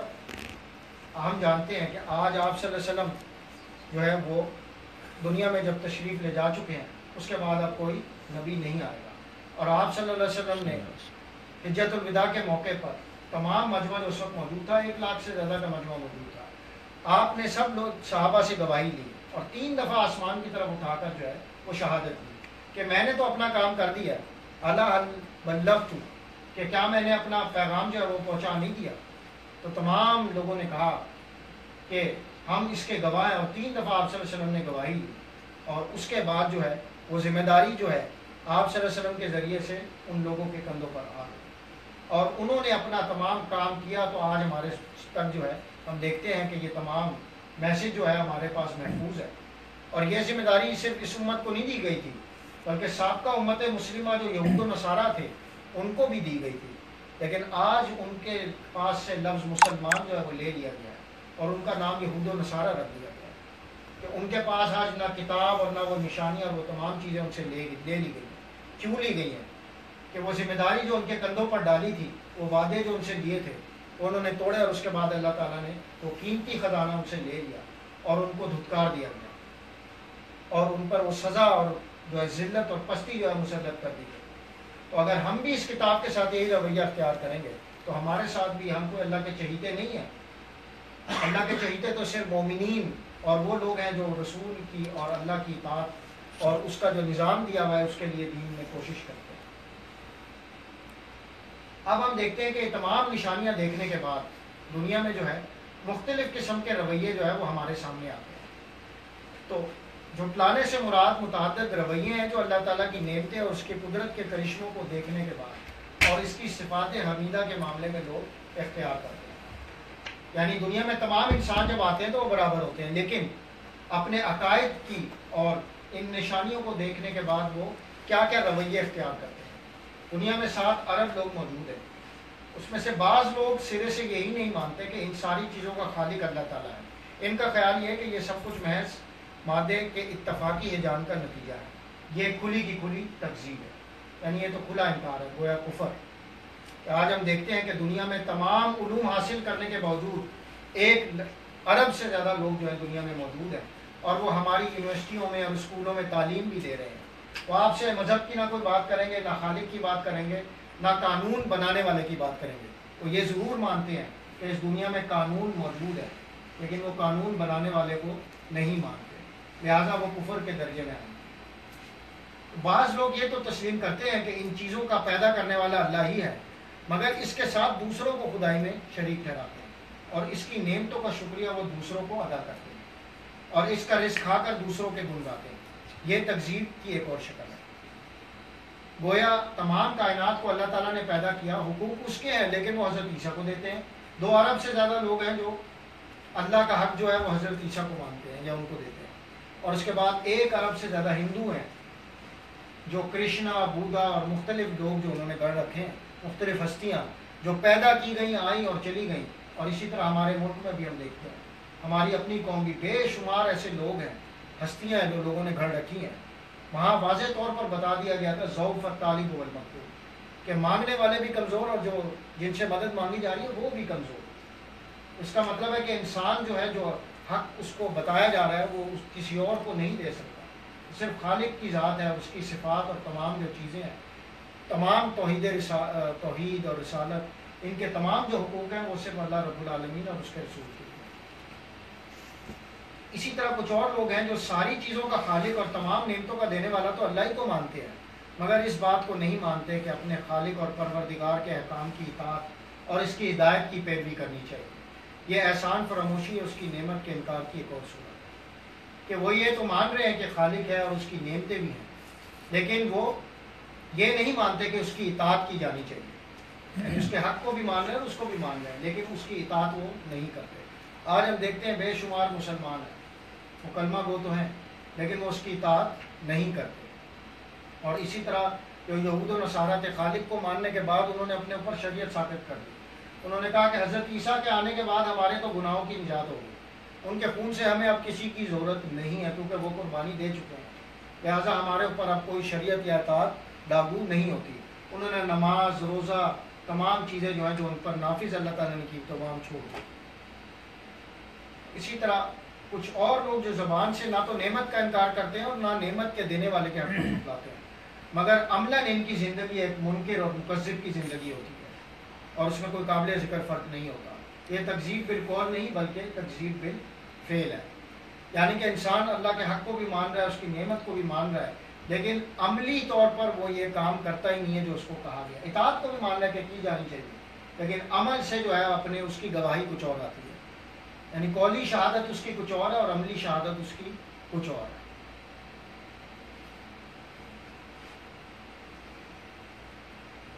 ہم جانتے ہیں کہ آج آپ صلی اللہ علیہ وسلم جو ہے وہ دنیا میں جب تشریف لے جا چکے ہیں، اس کے بعد اب کوئی نبی نہیں آئے گا، اور آپ صلی اللہ علیہ وسلم نے حجت الوداع کے موقع پر تمام مجمع جو اس وقت موجود تھا، 1 لاکھ سے زیادہ کا مجمع موجود تھا، آپ نے سب لوگ صحابہ سے گواہی لی اور 3 دفعہ آسمان کی طرف اٹھا کر جو ہے وہ شہادت دی کہ میں نے تو اپنا کام کر دیا، الا هل بلغت، کہ کیا میں نے اپنا پیغام جو ہے وہ پہنچا نہیں دیا؟ تو تمام لوگوں نے کہا کہ ہم اس کے گواہ ہیں، اور 3 دفعہ آپ صلی اللہ علیہ وسلم نے گواہی لی، اور اس کے بعد جو ہے وہ ذمہ داری جو ہے آپ صلی اللہ علیہ وسلم کے ذریعے سے ان لوگوں کے کندھوں پر آ گئی، اور انہوں نے اپنا تمام کام کیا۔ تو آج ہمارے تک جو ہے ہم دیکھتے ہیں کہ یہ تمام میسج جو ہے ہمارے پاس محفوظ ہے. اور یہ ذمہ داری صرف اس امت کو نہیں دی گئی تھی بلکہ سابقہ امت مسلمہ جو یہود و نصارہ تھے ان کو بھی دی گئی تھی. لیکن آج ان کے پاس سے لفظ مسلمان جو ہے وہ لے لیا گیا ہے اور ان کا نام یہود و نصارہ رکھ دیا گیا ہے کہ ان کے پاس آج نہ کتاب اور نہ وہ نشانیاں اور وہ تمام چیزیں ان سے لے لی گئی ہیں. کیوں لی گئی ہیں؟ کہ وہ ذمہ داری جو ان کے کندھوں پر ڈالی تھی، وہ وعدے جو ان سے دیے تھے وہ انہوں نے توڑے، اور اس کے بعد اللہ تعالیٰ نے وہ قیمتی خزانہ ان سے لے لیا اور ان کو دھتکار دیا گیا اور ان پر وہ سزا اور جو ہے ذلت اور پستی جو ہے مسلط کر دی گئی. تو اگر ہم بھی اس کتاب کے ساتھ یہی رویہ اختیار کریں گے تو ہمارے ساتھ بھی، ہم کوئی اللہ کے چہیتے نہیں ہیں. اللہ کے چہیتے تو صرف مومنین اور وہ لوگ ہیں جو رسول کی اور اللہ کی اطاعت اور اس کا جو نظام دیا ہوا ہے اس کے لیے دین میں کوشش کرتے ہیں. اب ہم دیکھتے ہیں کہ یہ تمام نشانیاں دیکھنے کے بعد دنیا میں جو ہے مختلف قسم کے رویے جو ہے وہ ہمارے سامنے آتے ہیں. تو جھٹلانے سے مراد متعدد رویے ہیں جو اللہ تعالیٰ کی نعمتیں اور اس کی قدرت کے کرشموں کو دیکھنے کے بعد اور اس کی صفات حمیدہ کے معاملے میں لوگ اختیار کرتے ہیں. یعنی دنیا میں تمام انسان جب آتے ہیں تو وہ برابر ہوتے ہیں، لیکن اپنے عقائد کی اور ان نشانیوں کو دیکھنے کے بعد وہ کیا کیا رویے اختیار کرتے ہیں. دنیا میں 7 ارب لوگ موجود ہیں. اس میں سے بعض لوگ سرے سے یہی نہیں مانتے کہ ان ساری چیزوں کا خالق اللہ تعالیٰ ہے. ان کا خیال یہ ہے کہ یہ سب کچھ محض مادے کے اتفاقی ہجان کا نتیجہ ہے. یہ کھلی کی کھلی تکذیب ہے، یعنی یہ تو کھلا انکار ہے، گویا کفر. آج ہم دیکھتے ہیں کہ دنیا میں تمام علوم حاصل کرنے کے باوجود 1 ارب سے زیادہ لوگ جو ہے دنیا میں موجود ہیں اور وہ ہماری یونیورسٹیوں میں اور اسکولوں میں تعلیم بھی دے رہے ہیں. وہ آپ سے مذہب کی نہ کوئی بات کریں گے، نہ خالق کی بات کریں گے، نہ قانون بنانے والے کی بات کریں گے. وہ یہ ضرور مانتے ہیں کہ اس دنیا میں قانون موجود ہے، لیکن وہ قانون بنانے والے کو نہیں مانتے، لہٰذا وہ کفر کے درجے میں آئیں. بعض لوگ یہ تو تسلیم کرتے ہیں کہ ان چیزوں کا پیدا کرنے والا اللہ ہی ہے، مگر اس کے ساتھ دوسروں کو خدائی میں شریک ٹھہراتے ہیں اور اس کی نعمتوں کا شکریہ وہ دوسروں کو ادا کرتے ہیں اور اس کا رزق کھا کر دوسروں کے گن گاتے ہیں. یہ تکذیب کی ایک اور شکل ہے. گویا تمام کائنات کو اللہ تعالیٰ نے پیدا کیا، حقوق اس کے ہیں، لیکن وہ حضرت عیسیٰ کو دیتے ہیں. 2 ارب سے زیادہ لوگ ہیں جو اللہ کا حق جو ہے وہ حضرت عیسیٰ کو مانتے ہیں یا ان کو دیتے ہیں. اور اس کے بعد 1 ارب سے زیادہ ہندو ہیں جو کرشنا، بودا اور مختلف لوگ جو انہوں نے گڑھ رکھے ہیں، مختلف ہستیاں جو پیدا کی گئیں، آئیں اور چلی گئیں. اور اسی طرح ہمارے ملک میں بھی ہم دیکھتے ہیں، ہماری اپنی قوم بھی بے شمار ایسے لوگ ہیں، ہستیاں ہیں جو لوگوں نے گھڑ رکھی ہیں. وہاں واضح طور پر بتا دیا گیا تھا ضعف الطالب والمطلوب، کہ مانگنے والے بھی کمزور اور جو جن سے مدد مانگی جا رہی ہے وہ بھی کمزور. اس کا مطلب ہے کہ انسان جو ہے، جو حق اس کو بتایا جا رہا ہے، وہ کسی اور کو نہیں دے سکتا. صرف خالق کی ذات ہے، اس کی صفات اور تمام جو چیزیں ہیں، تمام توحید اور رسالت، ان کے تمام جو حقوق ہیں وہ صرف اللہ رب العالمین اور اس کے رسول کے. اسی طرح کچھ اور لوگ ہیں جو ساری چیزوں کا خالق اور تمام نعمتوں کا دینے والا تو اللہ ہی کو مانتے ہیں، مگر اس بات کو نہیں مانتے کہ اپنے خالق اور پروردگار کے احکام کی اطاعت اور اس کی ہدایت کی پیروی کرنی چاہیے. یہ احسان فراموشی اور اس کی نعمت کے انکار کی ایک اور صورت ہے کہ وہ یہ تو مان رہے ہیں کہ خالق ہے اور اس کی نعمتیں بھی ہیں، لیکن وہ یہ نہیں مانتے کہ اس کی اطاعت کی جانی چاہیے. یعنی اس کے حق کو بھی مان رہے ہیں اور اس کو بھی مان رہے ہیں، لیکن اس کی اطاعت وہ نہیں کرتے. آج ہم دیکھتے ہیں بے شمار مسلمان ہیں، وہ کلمہ گو تو ہیں، لیکن وہ اس کی اطاعت نہیں کرتے. اور اسی طرح جو یہود و نصارہ تھے، خالق کو ماننے کے بعد انہوں نے اپنے اوپر شریعت ثابت کر دی. انہوں نے کہا کہ حضرت عیسیٰ کے آنے کے بعد ہمارے تو گناہوں کی نجات ہوگی، ان کے خون سے ہمیں اب کسی کی ضرورت نہیں ہے کیونکہ وہ قربانی دے چکے ہیں، لہٰذا ہمارے اوپر اب کوئی شریعت یا اطاعت لاگو نہیں ہوتی. انہوں نے نماز، روزہ، تمام چیزیں جو ہیں جو ان پر نافذ اللہ تعالیٰ نے کی تو وہ ہم چھوڑ دیں. اسی طرح کچھ اور لوگ جو زبان سے نہ تو نعمت کا انکار کرتے ہیں اور نہ نعمت کے دینے والے کے حق کو جھٹلاتے ہیں، مگر عملاً ان کی زندگی ایک منکر اور مکذب کی زندگی ہوتی ہے اور اس میں کوئی قابل ذکر فرق نہیں ہوتا. یہ تکذیب بالقول نہیں بلکہ تکذیب بالفعل ہے. یعنی کہ انسان اللہ کے حق کو بھی مان رہا ہے، اس کی نعمت کو بھی مان رہا ہے، لیکن عملی طور پر وہ یہ کام کرتا ہی نہیں ہے جو اس کو کہا گیا. اطاعت کو بھی مان رہا ہے کہ کی جانی چاہیے، لیکن عمل سے جو ہے اپنے اس کی گواہی کچھ اور آتی ہے. یعنی قولی شہادت اس کی کچھ اور ہے اور عملی شہادت اس کی کچھ اور ہے.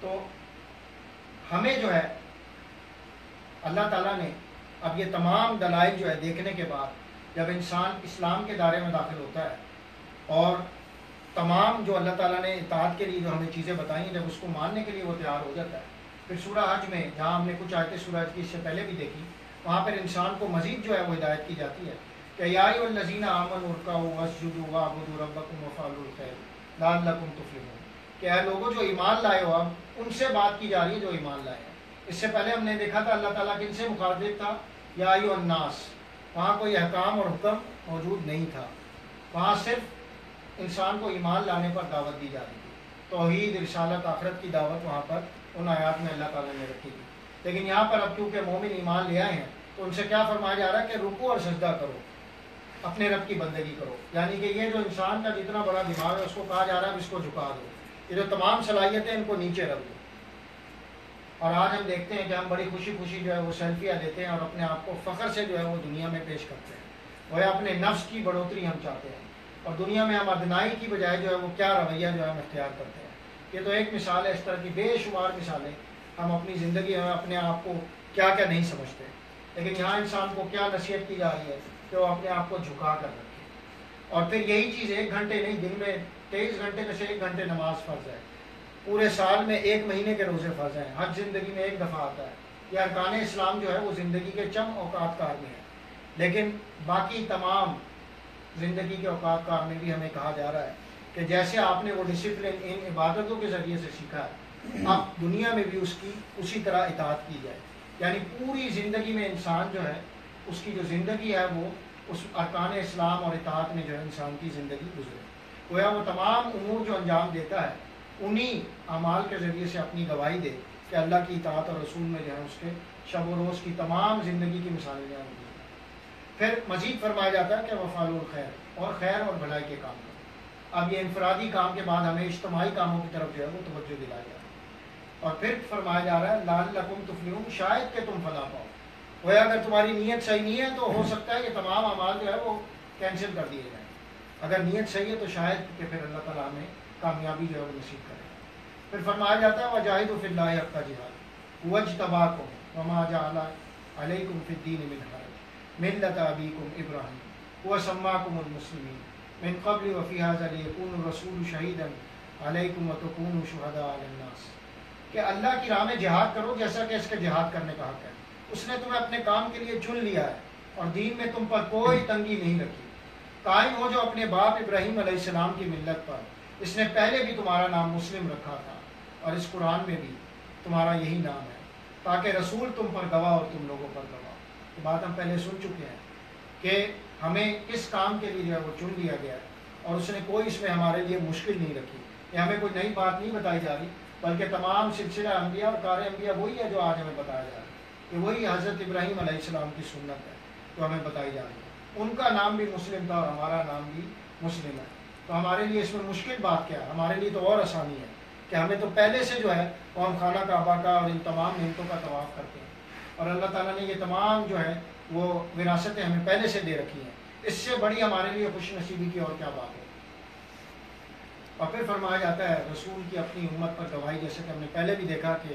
تو ہمیں جو ہے اللہ تعالیٰ نے اب یہ تمام دلائل جو ہے دیکھنے کے بعد جب انسان اسلام کے دائرے میں داخل ہوتا ہے اور تمام جو اللہ تعالیٰ نے اطاعت کے لیے جو ہمیں چیزیں بتائی ہیں جب اس کو ماننے کے لیے وہ تیار ہو جاتا ہے، پھر سورہ حج میں جہاں ہم نے کچھ آیتیں سورہ حج کی اس سے پہلے بھی دیکھی، وہاں پر انسان کو مزید جو ہے وہ ہدایت کی جاتی ہے کہ یا ایھا الذین آمنوا ارکعوا واسجدوا واعبدوا ربکم وافعلوا الخیر لعلکم تفلحون، کہ اے لوگوں جو ایمان لائے ہو، اب ان سے بات کی جا رہی ہے جو ایمان لائے ہیں۔ اس سے پہلے ہم نے دیکھا تھا اللہ تعالیٰ کن سے مخاطب تھا، یا ایھا الناس، وہاں کوئی احکام اور حکم موجود نہیں تھا، وہاں صرف انسان کو ایمان لانے پر دعوت دی جا رہی تھی، توحید، رسالت، آخرت کی دعوت وہاں پر ان آیات میں اللہ تعالیٰ نے رکھی تھی۔ لیکن یہاں پر اب کیونکہ مومن ایمان لے آئے ہیں تو ان سے کیا فرمایا جا رہا ہے کہ رکوع اور سجدہ کرو، اپنے رب کی بندگی کرو، یعنی کہ یہ جو انسان کا جتنا بڑا دماغ ہے اس کو کہا جا رہا ہے اس کو جھکا دو، یہ جو تمام صلاحیتیں ان کو نیچے رکھ دو۔ اور آج ہم دیکھتے ہیں کہ ہم بڑی خوشی خوشی جو ہے وہ سیلفیاں لیتے ہیں اور اپنے آپ کو فخر سے جو ہے وہ دنیا میں پیش کرتے ہیں، وہ اپنے نفس کی بڑھوتری ہم چاہتے ہیں، اور دنیا میں ہم ادنائی کی بجائے جو ہے وہ کیا رویہ جو ہے ہم اختیار کرتے ہیں۔ یہ تو ایک مثال ہے، اس طرح کی بے شمار مثالیں ہم اپنی زندگی میں اپنے آپ کو کیا کیا نہیں سمجھتے، لیکن یہاں انسان کو کیا نصیحت کی جا رہی ہے کہ وہ اپنے آپ کو جھکا کر رکھے، اور پھر یہی چیز 1 گھنٹے نہیں، دن میں 23 گھنٹے میں سے 1 گھنٹے نماز فرض ہے، پورے سال میں 1 مہینے کے روزے فرض ہیں، حج زندگی میں 1 دفعہ آتا ہے، یہ ارکان اسلام جو ہے وہ زندگی کے چند اوقات کار میں ہے، لیکن باقی تمام زندگی کے اوقات کار میں بھی ہمیں کہا جا رہا ہے کہ جیسے آپ نے وہ ڈسپلن ان عبادتوں کے ذریعے سے سیکھا ہے، اب دنیا میں بھی اس کی اسی طرح اطاعت کی جائے، یعنی پوری زندگی میں انسان جو ہے اس کی جو زندگی ہے وہ اس ارکان اسلام اور اطاعت میں جو ہے انسان کی زندگی گزرے، گویا وہ تمام امور جو انجام دیتا ہے انہی اعمال کے ذریعے سے اپنی گواہی دے کہ اللہ کی اطاعت اور رسول میں جو ہے اس کے شب و روز کی تمام زندگی کی مثالیں جو ہیں۔ پھر مزید فرمایا جاتا ہے کہ وفعلوا الخیر، اور خیر اور بھلائی کے کام کرو۔ اب یہ انفرادی کام کے بعد ہمیں اجتماعی کاموں کی طرف جو ہے وہ توجہ دلایا جاتا ہے، اور پھر فرمایا جا رہا ہے لعلکم تفلحون، شاید کہ تم فلاح پاؤ، وہ اگر تمہاری نیت صحیح نہیں ہے تو ہو سکتا ہے یہ تمام اعمال جو ہے وہ کینسل کر دیے جائیں، اگر نیت صحیح ہے تو شاید کہ پھر اللہ تعالیٰ ہمیں کامیابی جو ہے وہ نصیب کرے۔ پھر فرمایا جاتا ہے وجاہدوا فی اللہ حق جہاد هو اجتباکم وما جعل علیکم فی الدین من حرج ملۃ ابیکم ابراہیم هو سماکم المسلمین من قبل وفی ھذا لیکون الرسول شہیدا علیکم وتکونوا شہداء علی الناس، کہ اللہ کی راہ میں جہاد کرو جیسا کہ اس کے جہاد کرنے کا حق ہے، اس نے تمہیں اپنے کام کے لیے چن لیا ہے اور دین میں تم پر کوئی تنگی نہیں رکھی، قائم ہو جو اپنے باپ ابراہیم علیہ السلام کی ملت پر، اس نے پہلے بھی تمہارا نام مسلم رکھا تھا اور اس قرآن میں بھی تمہارا یہی نام ہے، تاکہ رسول تم پر گواہ اور تم لوگوں پر گواہ۔ یہ بات ہم پہلے سن چکے ہیں کہ ہمیں کس کام کے لیے جو ہے وہ چن لیا گیا ہے، اور اس نے کوئی اس میں ہمارے لیے مشکل نہیں رکھی، یہ ہمیں کوئی نئی بات نہیں بتائی جا رہی، بلکہ تمام سلسلہ انبیاء اور کار انبیاء وہی ہے جو آج ہمیں بتایا جا رہا ہے، کہ وہی حضرت ابراہیم علیہ السلام کی سنت ہے جو ہمیں بتائی جا رہی ہے، ان کا نام بھی مسلم تھا اور ہمارا نام بھی مسلم ہے، تو ہمارے لیے اس میں مشکل بات کیا ہے؟ ہمارے لیے تو اور آسانی ہے کہ ہمیں تو پہلے سے جو ہے وہ ہم خانہ کعبہ کا اور ان تمام نعمتوں کا طواف کرتے ہیں، اور اللہ تعالیٰ نے یہ تمام جو ہے وہ وراثتیں ہمیں پہلے سے دے رکھی ہیں، اس سے بڑی ہمارے لیے خوش نصیبی کی اور کیا بات ہے۔ اور پھر فرمایا جاتا ہے رسول کی اپنی امت پر گواہی، جیسے کہ ہم نے پہلے بھی دیکھا کہ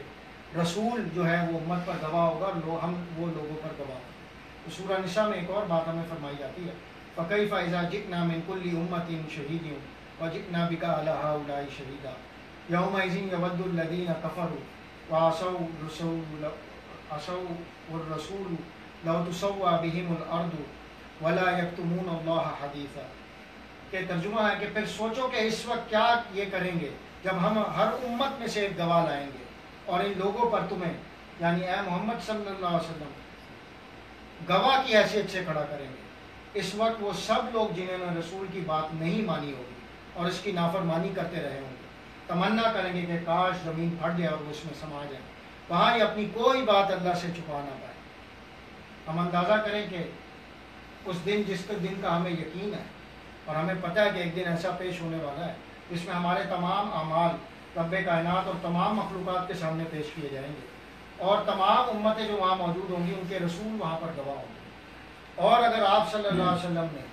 رسول جو ہے وہ امت پر گواہ ہوگا اور ہم وہ لوگوں پر گواہ ہوں گے۔ تو سورہ نساء میں ایک اور بات ہمیں فرمائی جاتی ہے فَكَيْفَ إِذَا جِئْنَا مِنْ كُلِّ أُمَّةٍ شَهِيدٍ وَجِئْنَا بِكَ عَلَىٰ هَٰؤُلَاءِ شَهِيدًا يَوْمَئِذٍ يَوَدُّ الَّذِينَ كَفَرُوا وَعَصَوُا الرَّسُولَ لَوْ تُسَوَّىٰ بِهِمُ الْأَرْضُ وَلَا يَكْتُمُونَ اللَّهَ حَدِيثًا، کہ ترجمہ ہے کہ پھر سوچو کہ اس وقت کیا یہ کریں گے جب ہم ہر امت میں سے ایک گواہ لائیں گے اور ان لوگوں پر تمہیں یعنی اے محمد صلی اللہ علیہ وسلم گواہ کی حیثیت سے کھڑا کریں گے۔ اس وقت وہ سب لوگ جنہوں نے رسول کی بات نہیں مانی ہوگی اور اس کی نافرمانی کرتے رہے ہوں گے تمنا کریں گے کہ کاش زمین پھٹ جائے اور وہ اس میں سما جائے، وہاں یہ اپنی کوئی بات اللہ سے چھپا نہ پائے۔ ہم اندازہ کریں کہ اس دن جس دن کا ہمیں یقین ہے اور ہمیں پتہ ہے کہ ایک دن ایسا پیش ہونے والا ہے جس میں ہمارے تمام اعمال رب کائنات اور تمام مخلوقات کے سامنے پیش کیے جائیں گے، اور تمام امتیں جو وہاں موجود ہوں گی ان کے رسول وہاں پر گواہ ہوں گے، اور اگر آپ صلی اللہ علیہ وسلم نے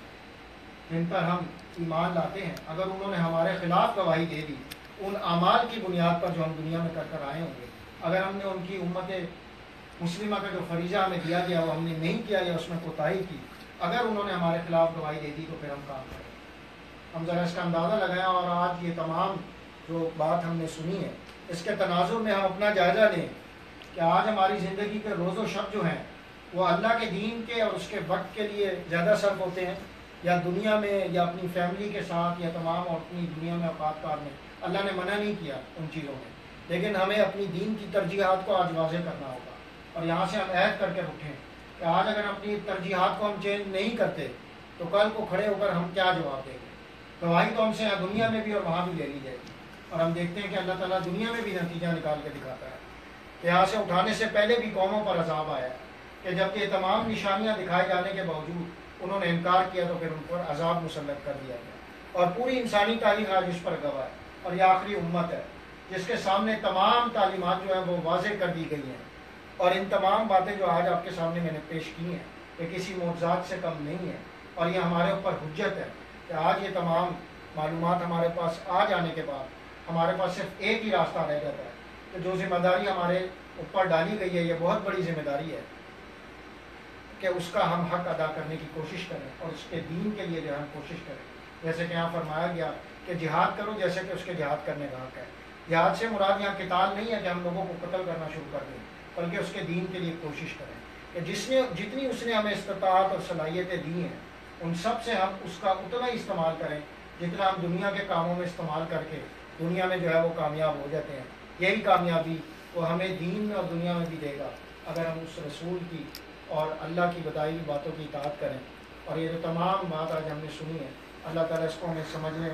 جن پر ہم ایمان لاتے ہیں اگر انہوں نے ہمارے خلاف گواہی دے دی ان اعمال کی بنیاد پر جو ہم دنیا میں کر کر آئے ہوں گے، اگر ہم نے ان کی امت مسلمہ کا جو فریضہ ہمیں دیا گیا وہ ہم نے نہیں کیا یا اس میں کوتاہی کی، اگر انہوں نے ہمارے خلاف گواہی دے دی تو پھر ہم کام کریں. ہم ذرا اس کا اندازہ لگائیں اور آج یہ تمام جو بات ہم نے سنی ہے اس کے تناظر میں ہم اپنا جائزہ لیں کہ آج ہماری زندگی کے روز و شب جو ہیں وہ اللہ کے دین کے اور اس کے وقت کے لیے زیادہ صرف ہوتے ہیں یا دنیا میں یا اپنی فیملی کے ساتھ یا تمام اور اپنی دنیا میں اوقات کار میں. اللہ نے منع نہیں کیا ان چیزوں میں، لیکن ہمیں اپنی دین کی ترجیحات کو آج واضح کرنا ہوگا اور یہاں سے ہم عہد کر کے اٹھیں کہ آج اگر اپنی ترجیحات کو ہم چینج نہیں کرتے تو کل کو کھڑے ہو کر ہم کیا جواب دیں گے. گواہی تو ہم سے یہاں دنیا میں بھی اور وہاں بھی لے لی جائے گی، اور ہم دیکھتے ہیں کہ اللہ تعالیٰ دنیا میں بھی نتیجہ نکال کے دکھاتا ہے کہ یہاں سے اٹھانے سے پہلے بھی قوموں پر عذاب آیا ہے کہ جب یہ تمام نشانیاں دکھائے جانے کے باوجود انہوں نے انکار کیا تو پھر ان پر عذاب مسلط کر دیا گیا. اور پوری انسانی تاریخ آج اس پر گواہ ہے، اور یہ آخری امت ہے جس کے سامنے تمام تعلیمات جو ہیں وہ واضح کر دی گئی ہیں. اور ان تمام باتیں جو آج آپ کے سامنے میں نے پیش کی ہیں یہ کسی معجزات سے کم نہیں ہے، اور یہ ہمارے اوپر حجت ہے کہ آج یہ تمام معلومات ہمارے پاس آ جانے کے بعد ہمارے پاس صرف ایک ہی راستہ رہ جاتا ہے کہ جو ذمہ داری ہمارے اوپر ڈالی گئی ہے یہ بہت بڑی ذمہ داری ہے کہ اس کا ہم حق ادا کرنے کی کوشش کریں اور اس کے دین کے لیے جو ہم کوشش کریں. جیسے کہ یہاں فرمایا گیا کہ جہاد کرو جیسے کہ اس کے جہاد کرنے کا حق ہے. جہاد سے مراد یہاں قتال نہیں ہے کہ ہم لوگوں کو قتل کرنا شروع کر دیں، بلکہ اس کے دین کے لیے کوشش کریں کہ جتنی اس نے ہمیں استطاعت اور صلاحیتیں دی ہیں ان سب سے ہم اس کا اتنا ہی استعمال کریں جتنا ہم دنیا کے کاموں میں استعمال کر کے دنیا میں جو ہے وہ کامیاب ہو جاتے ہیں. یہی کامیابی وہ ہمیں دین میں اور دنیا میں بھی دے گا اگر ہم اس رسول کی اور اللہ کی بتائی ہوئی باتوں کی اطاعت کریں. اور یہ جو تمام بات آج ہم نے سنی ہے اللہ تعالیٰ اس کو ہمیں سمجھنے،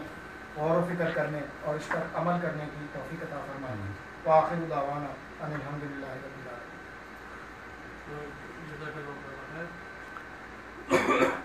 غور و فکر کرنے اور اس پر عمل کرنے کی توفیق عطا فرمائے. وآخر دعوانا ان الحمدللہ رب العالمین.